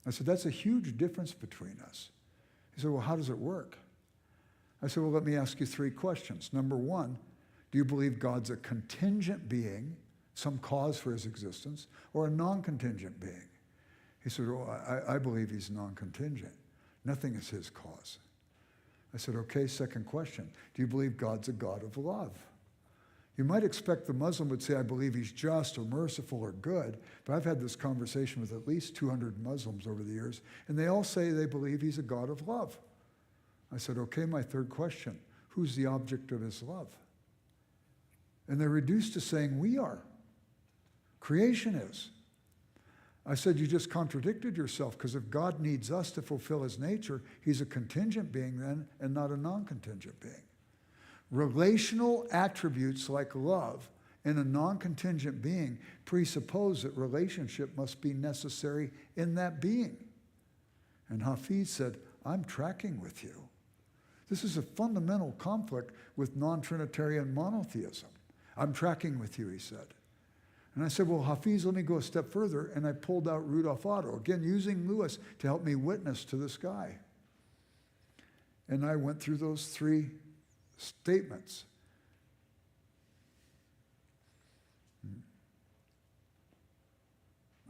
I said, that's a huge difference between us. He said, well, how does it work? I said, well, let me ask you 3 questions. Number 1, do you believe God's a contingent being, some cause for his existence, or a non-contingent being? He said, oh, I believe he's non-contingent. Nothing is his cause. I said, okay, second question. Do you believe God's a God of love? You might expect the Muslim would say, I believe he's just or merciful or good, but I've had this conversation with at least 200 Muslims over the years, and they all say they believe he's a God of love. I said, okay, my third question. Who's the object of his love? And they're reduced to saying, we are. Creation is. I said, you just contradicted yourself, because if God needs us to fulfill his nature, he's a contingent being then and not a non-contingent being. Relational attributes like love in a non-contingent being presuppose that relationship must be necessary in that being. And Hafiz said, I'm tracking with you. This is a fundamental conflict with non-Trinitarian monotheism. I'm tracking with you, he said. And I said, well, Hafiz, let me go a step further. And I pulled out Rudolf Otto, again, using Lewis to help me witness to this guy. And I went through those 3 statements.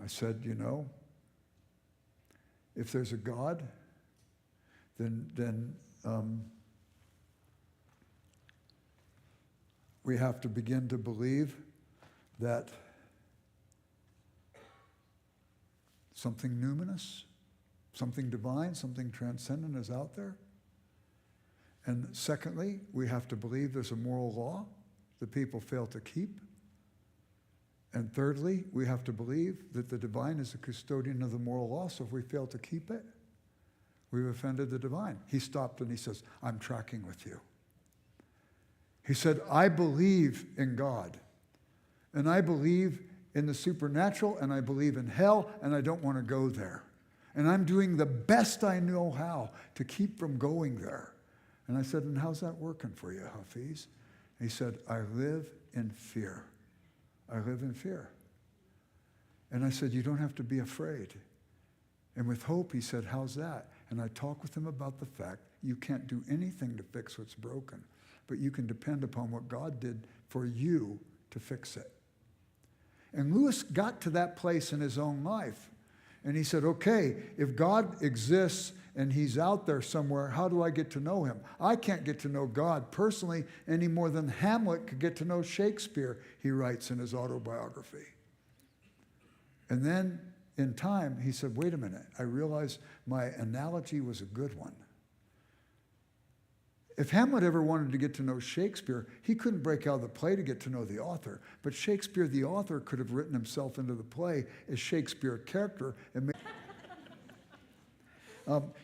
I said, you know, if there's a God, then we have to begin to believe that something numinous, something divine, something transcendent is out there. And secondly, we have to believe there's a moral law that people fail to keep. And thirdly, we have to believe that the divine is the custodian of the moral law, so if we fail to keep it, we've offended the divine. He stopped and he says, I'm tracking with you. He said, I believe in God, and I believe in the supernatural, and I believe in hell, and I don't want to go there. And I'm doing the best I know how to keep from going there. And I said, and how's that working for you, Hafiz? He said, I live in fear. I live in fear. And I said, you don't have to be afraid. And with hope, he said, how's that? And I talked with him about the fact you can't do anything to fix what's broken, but you can depend upon what God did for you to fix it. And Lewis got to that place in his own life. And he said, okay, if God exists and he's out there somewhere, how do I get to know him? I can't get to know God personally any more than Hamlet could get to know Shakespeare, he writes in his autobiography. And then in time, he said, wait a minute, I realized my analogy was a good one. If Hamlet ever wanted to get to know Shakespeare, he couldn't break out of the play to get to know the author. But Shakespeare, the author, could have written himself into the play as Shakespeare character. And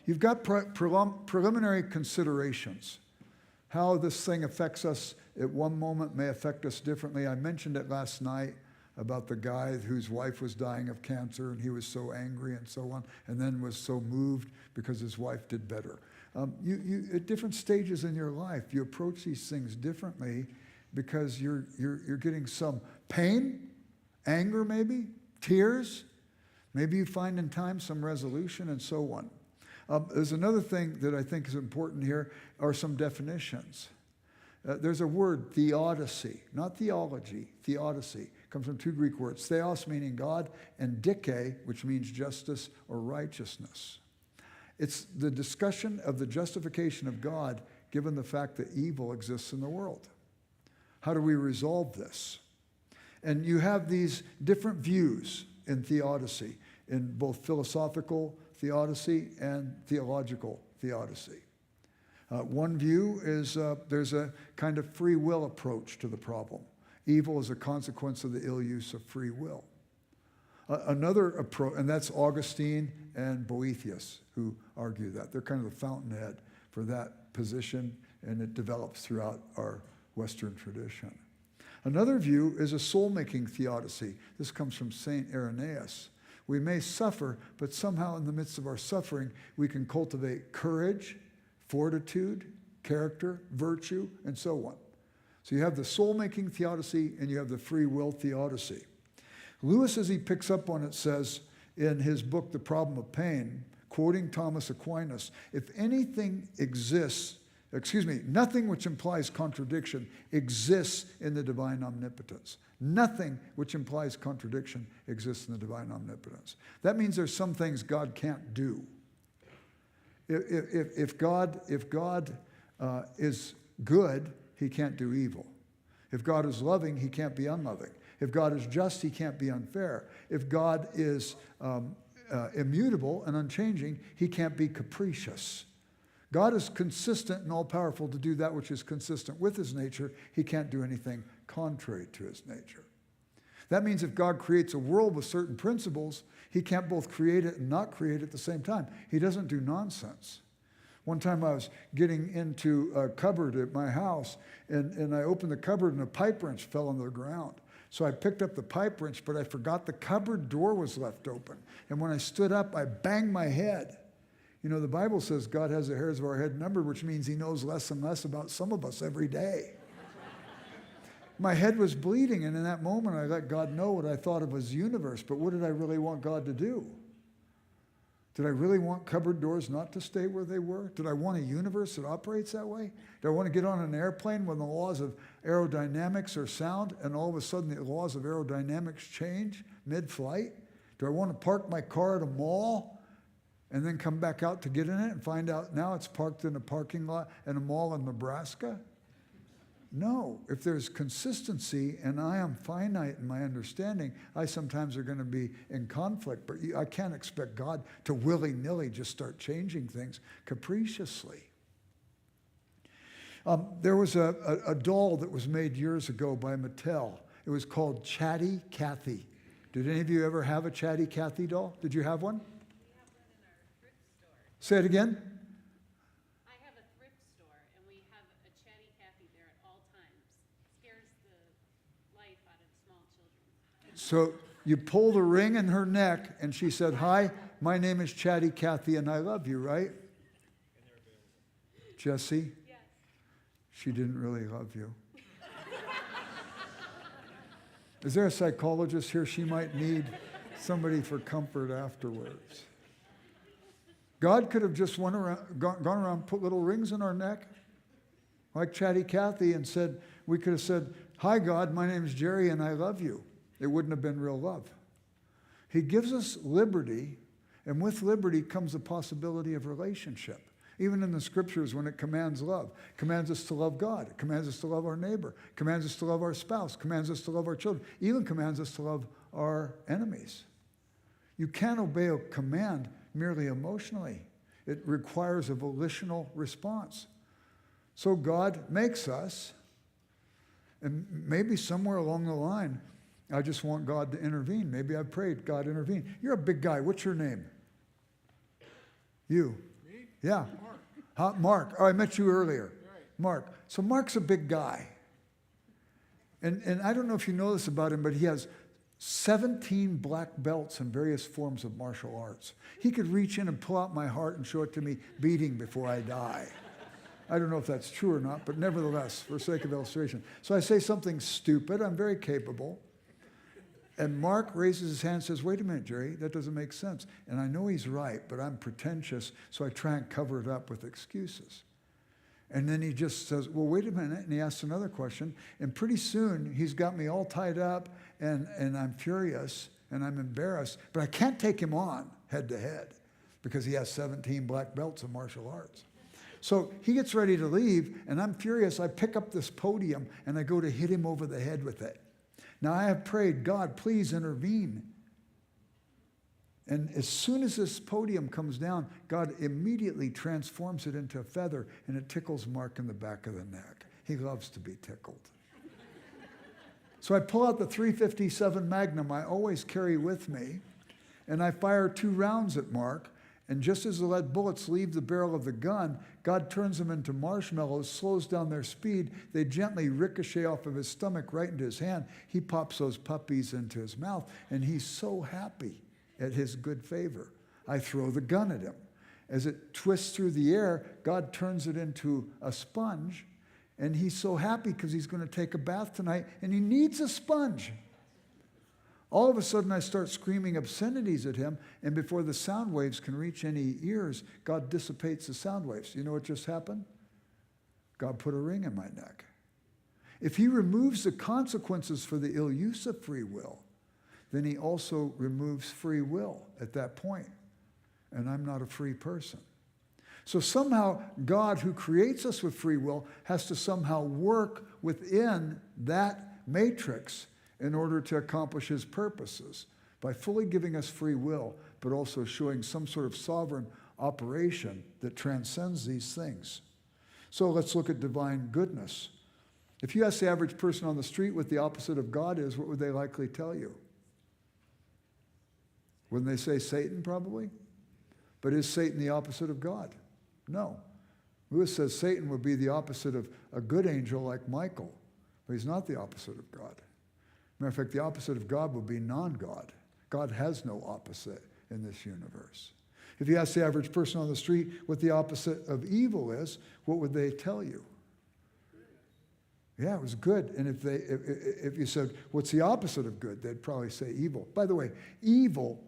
you've got preliminary considerations How this thing affects us at one moment may affect us differently. I mentioned it last night about the guy whose wife was dying of cancer, and he was so angry and so on, and then was so moved because his wife did better. You at different stages in your life, you approach these things differently because you're getting some pain, anger maybe, tears. Maybe you find in time some resolution and so on. There's another thing that I think is important here are some definitions. There's a word, theodicy, not theology, theodicy. Comes from two Greek words, theos meaning God, and dike, which means justice or righteousness. It's the discussion of the justification of God given the fact that evil exists in the world. How do we resolve this? And you have these different views in theodicy, in both philosophical theodicy and theological theodicy. One view is there's a kind of free will approach to the problem. Evil is a consequence of the ill use of free will. Another approach, and that's Augustine and Boethius who argue that. They're kind of the fountainhead for that position, and it develops throughout our Western tradition. Another view is a soul-making theodicy. This comes from St. Irenaeus. We may suffer, but somehow in the midst of our suffering, we can cultivate courage, fortitude, character, virtue, and so on. So you have the soul-making theodicy and you have the free will theodicy. Lewis, as he picks up on it, says in his book, The Problem of Pain, quoting Thomas Aquinas, if anything exists, nothing which implies contradiction exists in the divine omnipotence. Nothing which implies contradiction exists in the divine omnipotence. That means there's some things God can't do. If God is good, he can't do evil. If God is loving, he can't be unloving. If God is just, he can't be unfair. If God is immutable and unchanging, he can't be capricious. God is consistent and all-powerful to do that which is consistent with his nature. He can't do anything contrary to his nature. That means if God creates a world with certain principles, he can't both create it and not create it at the same time. He doesn't do nonsense. One time I was getting into a cupboard at my house, and I opened the cupboard and a pipe wrench fell on the ground. So I picked up the pipe wrench, but I forgot the cupboard door was left open. And when I stood up, I banged my head. You know, the Bible says God has the hairs of our head numbered, which means he knows less and less about some of us every day. My head was bleeding, and in that moment, I let God know what I thought of his universe. But what did I really want God to do? Did I really want cupboard doors not to stay where they were? Did I want a universe that operates that way? Do I want to get on an airplane when the laws of aerodynamics are sound, and all of a sudden the laws of aerodynamics change mid-flight? Do I want to park my car at a mall and then come back out to get in it and find out now it's parked in a parking lot in a mall in Nebraska? No. If there's consistency and I am finite in my understanding, I sometimes are going to be in conflict. But I can't expect God to willy-nilly just start changing things capriciously. There was a doll that was made years ago by Mattel. It was called Chatty Cathy. Did any of you ever have a Chatty Cathy doll? Did you have one? We have one in our thrift store. Say it again. I have a thrift store, and we have a Chatty Cathy there at all times. Scares the life out of small children. So you pull the ring in her neck, and she said, "Hi, my name is Chatty Cathy, and I love you," right? Jesse? Yes. She didn't really love you. Is there a psychologist here? She might need somebody for comfort afterwards. God could have just gone around, put little rings in our neck, like Chatty Cathy, and said, we could have said, "Hi, God, my name is Jerry, and I love you." It wouldn't have been real love. He gives us liberty, and with liberty comes the possibility of relationship. Even in the scriptures, when it commands love, it commands us to love God, it commands us to love our neighbor, it commands us to love our spouse, it commands us to love our children, even commands us to love our enemies. You can't obey a command merely emotionally. It requires a volitional response. So God makes us, and maybe somewhere along the line, I just want God to intervene. Maybe I've prayed, God intervene. You're a big guy. What's your name? You. Me? Yeah. Mark. Mark. Oh, I met you earlier. Mark. So Mark's a big guy. And I don't know if you know this about him, but he has 17 black belts in various forms of martial arts. He could reach in and pull out my heart and show it to me beating before I die. I don't know if that's true or not, but nevertheless, for sake of illustration. So I say something stupid. I'm very capable. And Mark raises his hand and says, wait a minute, Jerry, that doesn't make sense. And I know he's right, but I'm pretentious, so I try and cover it up with excuses. And then he just says, well, wait a minute. And he asks another question. And pretty soon, he's got me all tied up, and I'm furious, and I'm embarrassed. But I can't take him on head to head because he has 17 black belts in martial arts. So he gets ready to leave, and I'm furious. I pick up this podium, and I go to hit him over the head with it. Now, I have prayed, God, please intervene. And as soon as this podium comes down, God immediately transforms it into a feather, and it tickles Mark in the back of the neck. He loves to be tickled. So I pull out the .357 Magnum I always carry with me, and I fire 2 rounds at Mark. And just as the lead bullets leave the barrel of the gun, God turns them into marshmallows, slows down their speed. They gently ricochet off of his stomach right into his hand. He pops those puppies into his mouth, and he's so happy at his good favor. I throw the gun at him. As it twists through the air, God turns it into a sponge, and he's so happy because he's going to take a bath tonight, and he needs a sponge. All of a sudden, I start screaming obscenities at him, and before the sound waves can reach any ears, God dissipates the sound waves. You know what just happened? God put a ring in my neck. If he removes the consequences for the ill use of free will, then he also removes free will at that point, and I'm not a free person. So somehow, God, who creates us with free will, has to somehow work within that matrix in order to accomplish his purposes by fully giving us free will, but also showing some sort of sovereign operation that transcends these things. So let's look at divine goodness. If you ask the average person on the street what the opposite of God is, what would they likely tell you? Wouldn't they say Satan, probably? But is Satan the opposite of God? No. Lewis says Satan would be the opposite of a good angel like Michael, but he's not the opposite of God. Matter of fact, the opposite of God would be non-God. God has no opposite in this universe. If you ask the average person on the street what the opposite of evil is, what would they tell you? Yeah, it was good. And if you said, what's the opposite of good? They'd probably say evil. By the way, evil,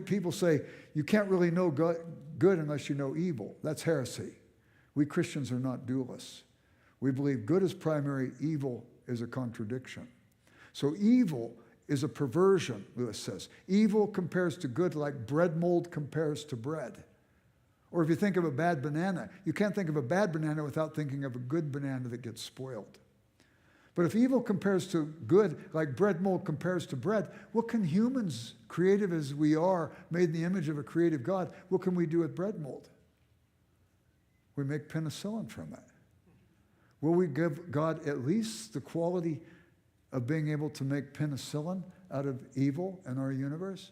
people say you can't really know good unless you know evil. That's heresy. We Christians are not dualists. We believe good is primary, evil is a contradiction. So evil is a perversion, Lewis says. Evil compares to good like bread mold compares to bread. Or if you think of a bad banana, you can't think of a bad banana without thinking of a good banana that gets spoiled. But if evil compares to good like bread mold compares to bread, what can humans, creative as we are, made in the image of a creative God, what can we do with bread mold? We make penicillin from it. Will we give God at least the quality of being able to make penicillin out of evil in our universe?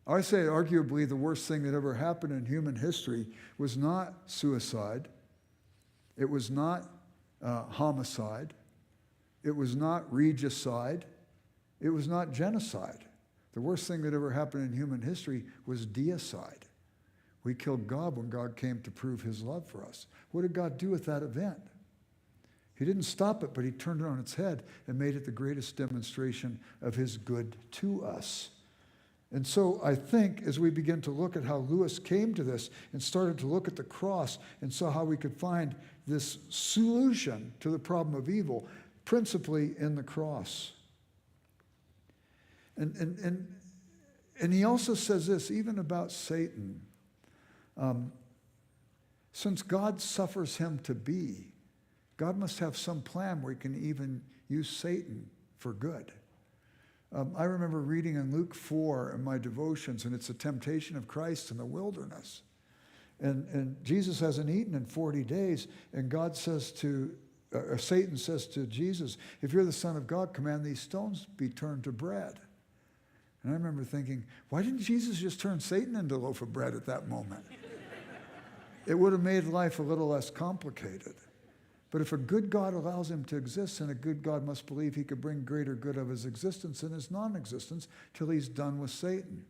I say arguably the worst thing that ever happened in human history was not suicide. It was not homicide. It was not regicide. It was not genocide. The worst thing that ever happened in human history was deicide. We killed God when God came to prove his love for us. What did God do with that event? He didn't stop it, but he turned it on its head and made it the greatest demonstration of his good to us. And so I think as we begin to look at how Lewis came to this and started to look at the cross and saw how we could find this solution to the problem of evil, principally in the cross. And he also says this, even about Satan. Since God suffers him to be, God must have some plan where he can even use Satan for good. I remember reading in Luke 4 in my devotions, and it's the temptation of Christ in the wilderness. And Jesus hasn't eaten in 40 days, and Satan says to Jesus, if you're the Son of God, command these stones be turned to bread. And I remember thinking, why didn't Jesus just turn Satan into a loaf of bread at that moment? It would have made life a little less complicated. But if a good God allows him to exist, then a good God must believe he could bring greater good of his existence and his non-existence till he's done with Satan,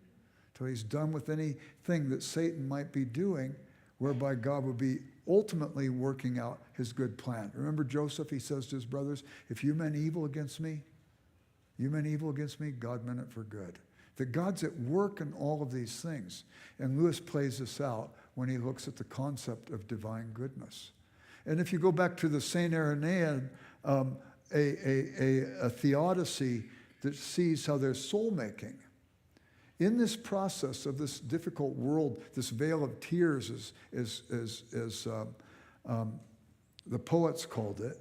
till he's done with anything that Satan might be doing, whereby God would be ultimately working out his good plan. Remember Joseph, he says to his brothers, if you meant evil against me, God meant it for good. That God's at work in all of these things. And Lewis plays this out when he looks at the concept of divine goodness. And if you go back to the St. Irenaean, a theodicy that sees how there's soul making. In this process of this difficult world, this veil of tears, as the poets called it,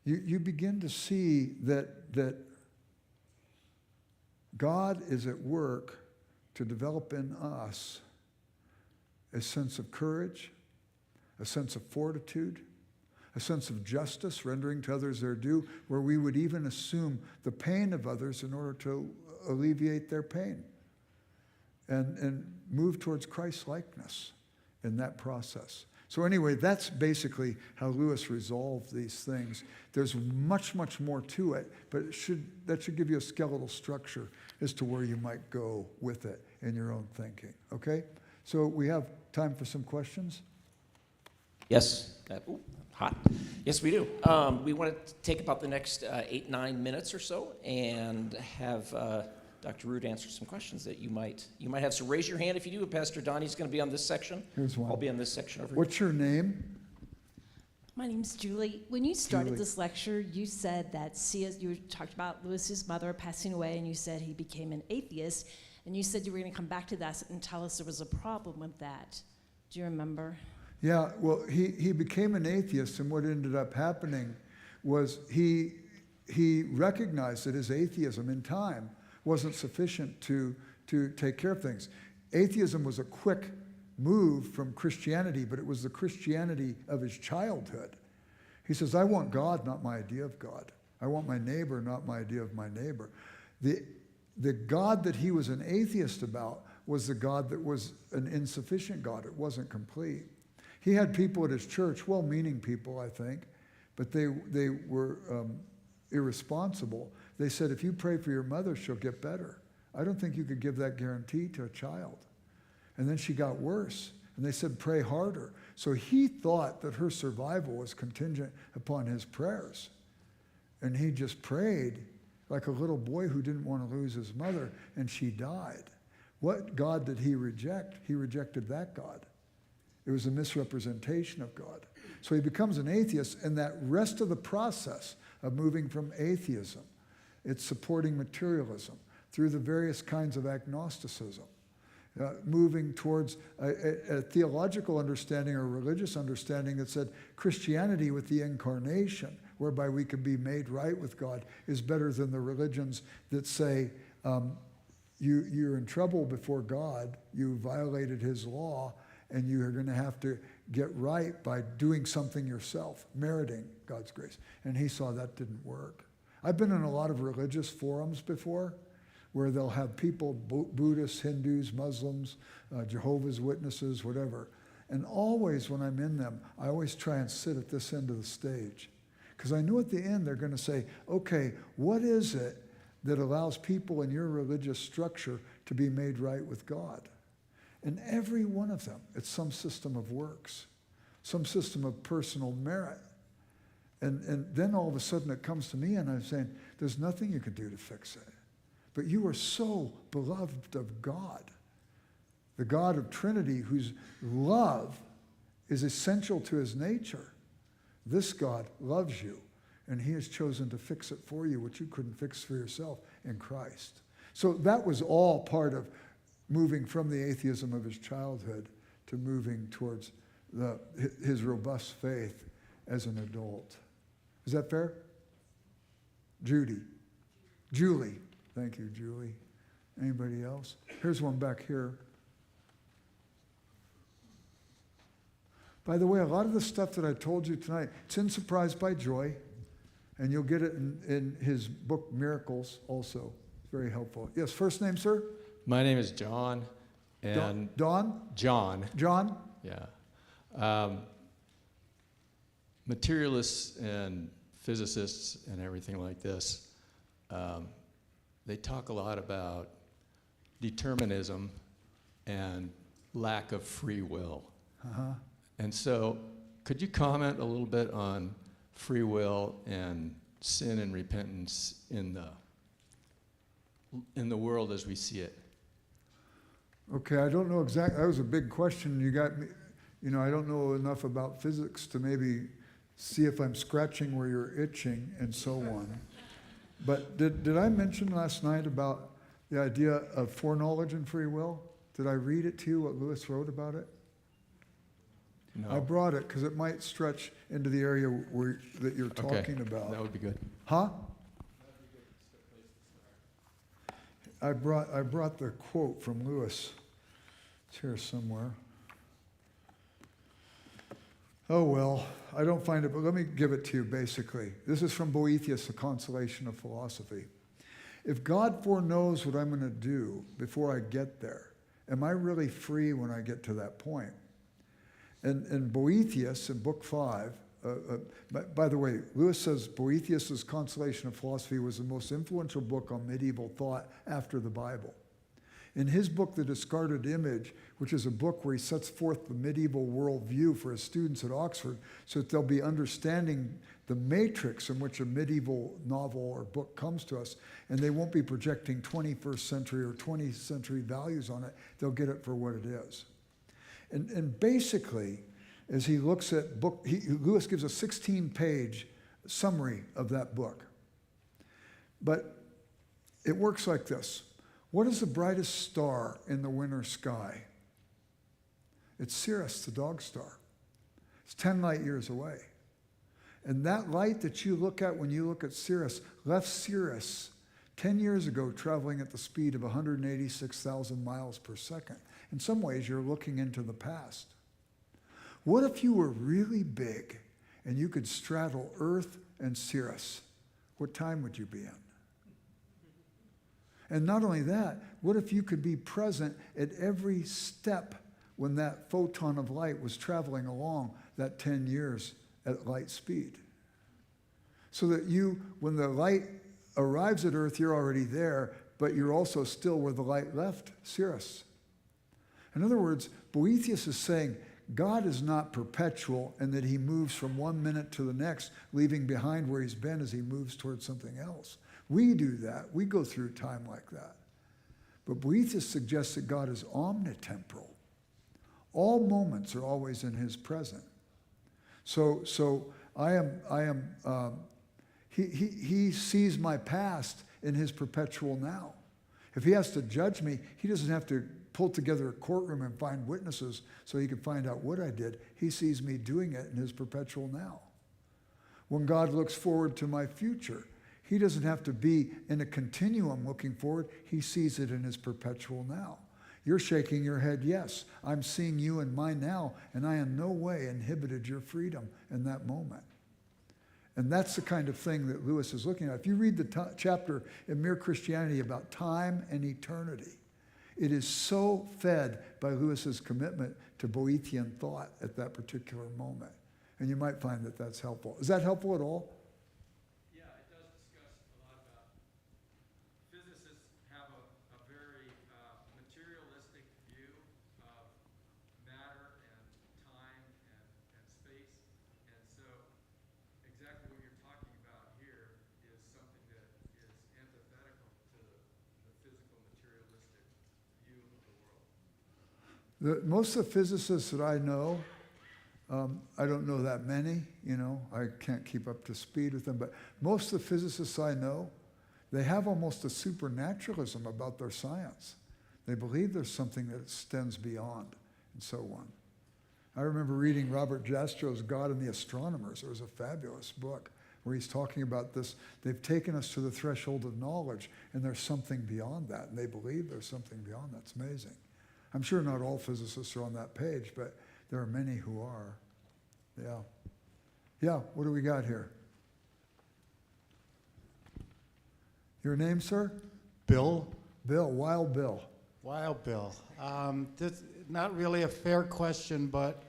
you begin to see that God is at work to develop in us a sense of courage, a sense of fortitude, a sense of justice, rendering to others their due, where we would even assume the pain of others in order to alleviate their pain, and move towards Christ-likeness in that process. So anyway, that's basically how Lewis resolved these things. There's much, much more to it, but that should give you a skeletal structure as to where you might go with it in your own thinking, okay? So we have time for some questions? Yes. Ooh, hot. Yes, we do. We want to take about the next 8-9 minutes or so and have Dr. Root answer some questions that you might have. So raise your hand if you do. Pastor Donnie's going to be on this section. Here's one. I'll be on this section over here. What's your name? My name's Julie. When you started Julie. this lecture, you said that you talked about Lewis's mother passing away, and you said he became an atheist, and you said you were going to come back to that and tell us there was a problem with that. Do you remember? Yeah, well, he became an atheist, and what ended up happening was he recognized that his atheism in time wasn't sufficient to take care of things. Atheism was a quick move from Christianity, but it was the Christianity of his childhood. He says, I want God, not my idea of God. I want my neighbor, not my idea of my neighbor. The God that he was an atheist about was the God that was an insufficient God. It wasn't complete. He had people at his church, well-meaning people, I think, but they were irresponsible. They said, if you pray for your mother, she'll get better. I don't think you could give that guarantee to a child. And then she got worse, and they said, pray harder. So he thought that her survival was contingent upon his prayers. And he just prayed like a little boy who didn't want to lose his mother, and she died. What God did he reject? He rejected that God. It was a misrepresentation of God. So he becomes an atheist, and that rest of the process of moving from atheism, it's supporting materialism through the various kinds of agnosticism, moving towards a theological understanding or religious understanding that said Christianity with the incarnation, whereby we can be made right with God, is better than the religions that say you're in trouble before God, you violated his law, and you are going to have to get right by doing something yourself, meriting God's grace. And he saw that didn't work. I've been in a lot of religious forums before where they'll have people, Buddhists, Hindus, Muslims, Jehovah's Witnesses, whatever. And always when I'm in them, I always try and sit at this end of the stage. Because I know at the end they're going to say, okay, what is it that allows people in your religious structure to be made right with God? And every one of them, it's some system of works, some system of personal merit. And then all of a sudden it comes to me and I'm saying, there's nothing you can do to fix it. But you are so beloved of God, the God of Trinity, whose love is essential to his nature. This God loves you, and he has chosen to fix it for you, which you couldn't fix for yourself in Christ. So that was all part of moving from the atheism of his childhood to moving towards his robust faith as an adult. Is that fair? Julie. Thank you, Julie. Anybody else? Here's one back here. By the way, a lot of the stuff that I told you tonight, it's in Surprised by Joy, and you'll get it in his book, Miracles, also. It's very helpful. Yes, first name, sir? My name is John, and Don? John. John? Yeah. materialists and physicists and everything like this, they talk a lot about determinism and lack of free will. Uh-huh. And so, could you comment a little bit on free will and sin and repentance in the world as we see it? Okay, I don't know exactly. That was a big question. You got me. You know, I don't know enough about physics to maybe see if I'm scratching where you're itching and so on. But did I mention last night about the idea of foreknowledge and free will? Did I read it to you, what Lewis wrote about it? No. I brought it because it might stretch into the area that you're talking about. That would be good. Huh? I brought the quote from Lewis. It's here somewhere. Oh, well, I don't find it, but let me give it to you basically. This is from Boethius, The Consolation of Philosophy. If God foreknows what I'm going to do before I get there, am I really free when I get to that point? And Boethius, in Book 5, by the way, Lewis says Boethius' Consolation of Philosophy was the most influential book on medieval thought after the Bible. In his book, The Discarded Image, which is a book where he sets forth the medieval worldview for his students at Oxford so that they'll be understanding the matrix in which a medieval novel or book comes to us, and they won't be projecting 21st century or 20th century values on it. They'll get it for what it is. And basically, as he looks at Lewis gives a 16-page summary of that book. But it works like this. What is the brightest star in the winter sky? It's Sirius, the dog star. It's 10 light years away. And that light that you look at when you look at Sirius left Sirius 10 years ago traveling at the speed of 186,000 miles per second. In some ways, you're looking into the past. What if you were really big and you could straddle Earth and Sirius? What time would you be in? And not only that, what if you could be present at every step when that photon of light was traveling along that 10 years at light speed? So that you, when the light arrives at Earth, you're already there, but you're also still where the light left, Sirius. In other words, Boethius is saying God is not perpetual and that he moves from one minute to the next, leaving behind where he's been as he moves towards something else. We do that. We go through time like that. But Boethius suggests that God is omnitemporal. All moments are always in his present. So he sees my past in his perpetual now. If he has to judge me, he doesn't have to pull together a courtroom and find witnesses so he can find out what I did. He sees me doing it in his perpetual now. When God looks forward to my future, he doesn't have to be in a continuum looking forward. He sees it in his perpetual now. You're shaking your head, yes. I'm seeing you in my now, and I in no way inhibited your freedom in that moment. And that's the kind of thing that Lewis is looking at. If you read the chapter in Mere Christianity about time and eternity, it is so fed by Lewis's commitment to Boethian thought at that particular moment. And you might find that that's helpful. Is that helpful at all? Most of the physicists that I know, I don't know that many, I can't keep up to speed with them, but most of the physicists I know, they have almost a supernaturalism about their science. They believe there's something that extends beyond and so on. I remember reading Robert Jastrow's God and the Astronomers. It was a fabulous book where he's talking about this. They've taken us to the threshold of knowledge, and there's something beyond that, and they believe there's something beyond that. It's amazing. I'm sure not all physicists are on that page, but there are many who are. Yeah. Yeah, what do we got here? Your name, sir? Bill? Bill, Wild Bill. Wild Bill. This not really a fair question, but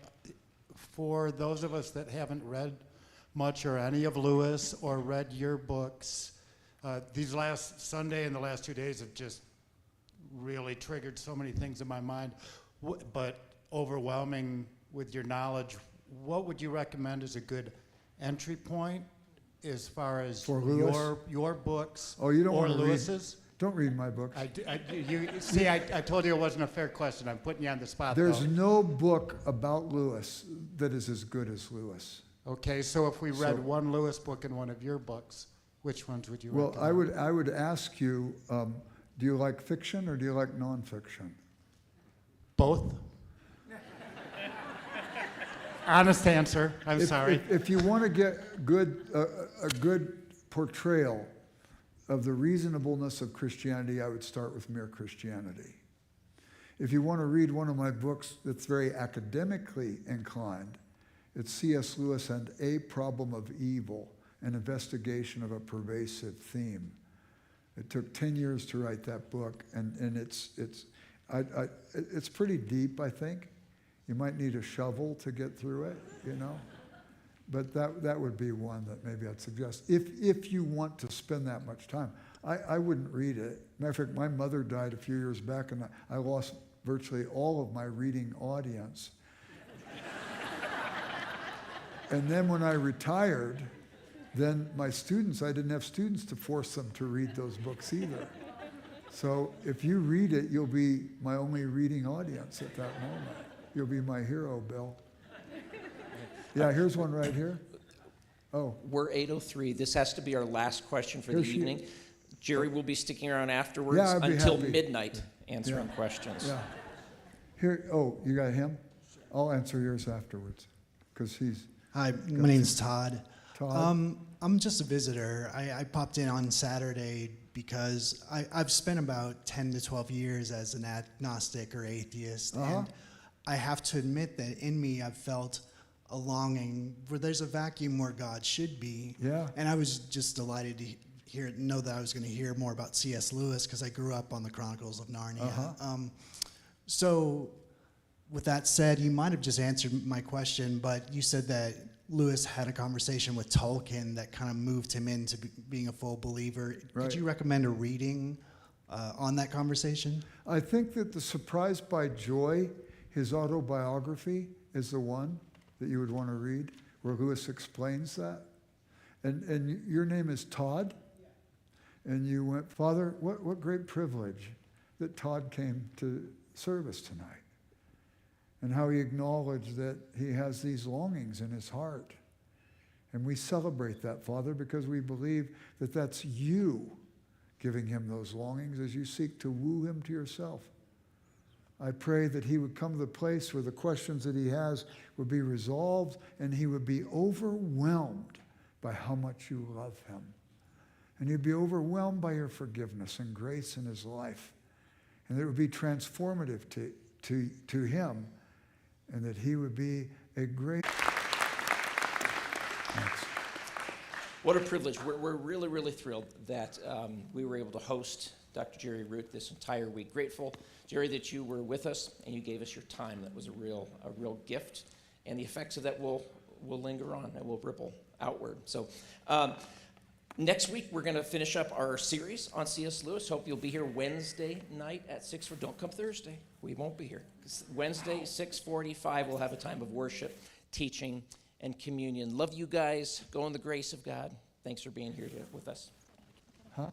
for those of us that haven't read much or any of Lewis or read your books. These last Sunday and the last 2 days have just really triggered so many things in my mind, but overwhelming with your knowledge. What would you recommend as a good entry point as far as For Lewis? your books Oh, you don't or want to Lewis's? Don't read my books. I told you it wasn't a fair question. I'm putting you on the spot, There's though. no book about Lewis that is as good as Lewis. Okay, so if we read So- one Lewis book and one of your books, which ones would you Well, recommend? I would ask you, do you like fiction or do you like nonfiction? Both? Honest answer. I'm sorry. If you want to get a good portrayal of the reasonableness of Christianity, I would start with Mere Christianity. If you want to read one of my books that's very academically inclined, it's C.S. Lewis and A Problem of Evil, an investigation of a pervasive theme. It took 10 years to write that book, and it's pretty deep, I think. You might need a shovel to get through it, you know? But that would be one that maybe I'd suggest. If you want to spend that much time. I wouldn't read it. Matter of fact, my mother died a few years back, and I lost virtually all of my reading audience. And then when I retired, then my students, I didn't have students to force them to read those books either. So if you read it, you'll be my only reading audience at that moment. You'll be my hero, Bill. Yeah, here's one right here. Oh, We're 8:03. This has to be our last question for the Here she- evening. Jerry will be sticking around afterwards Yeah, I'd be until happy. midnight answering Yeah. questions. yeah. Here, oh, you got him? I'll answer yours afterwards, because he's, Hi, my name's Todd. Todd? I'm just a visitor. I popped in on Saturday because I've spent about 10 to 12 years as an agnostic or atheist. Uh-huh. And I have to admit that in me I've felt a longing where there's a vacuum where God should be. Yeah. And I was just delighted to know that I was going to hear more about C.S. Lewis because I grew up on the Chronicles of Narnia. Uh-huh. So with that said, you might have just answered my question, but you said that Lewis had a conversation with Tolkien that kind of moved him into being a full believer. Right. Could you recommend a reading on that conversation? I think that The Surprised by Joy, his autobiography, is the one that you would want to read, where Lewis explains that. And your name is Todd? Yeah. And you went, Father, what great privilege that Todd came to service tonight. And how he acknowledged that he has these longings in his heart. And we celebrate that, Father, because we believe that that's you giving him those longings as you seek to woo him to yourself. I pray that he would come to the place where the questions that he has would be resolved and he would be overwhelmed by how much you love him. And he'd be overwhelmed by your forgiveness and grace in his life. And that it would be transformative to him, and that he would be a great... Thanks. What a privilege. We're really, really thrilled that we were able to host Dr. Jerry Root this entire week. Grateful, Jerry, that you were with us and you gave us your time. That was a real gift. And the effects of that will linger on and will ripple outward. So next week, we're going to finish up our series on C.S. Lewis. Hope you'll be here Wednesday night at 6. Don't come Thursday. We won't be here. Wednesday, 6:45, we'll have a time of worship, teaching, and communion. Love you guys. Go in the grace of God. Thanks for being here with us. Huh?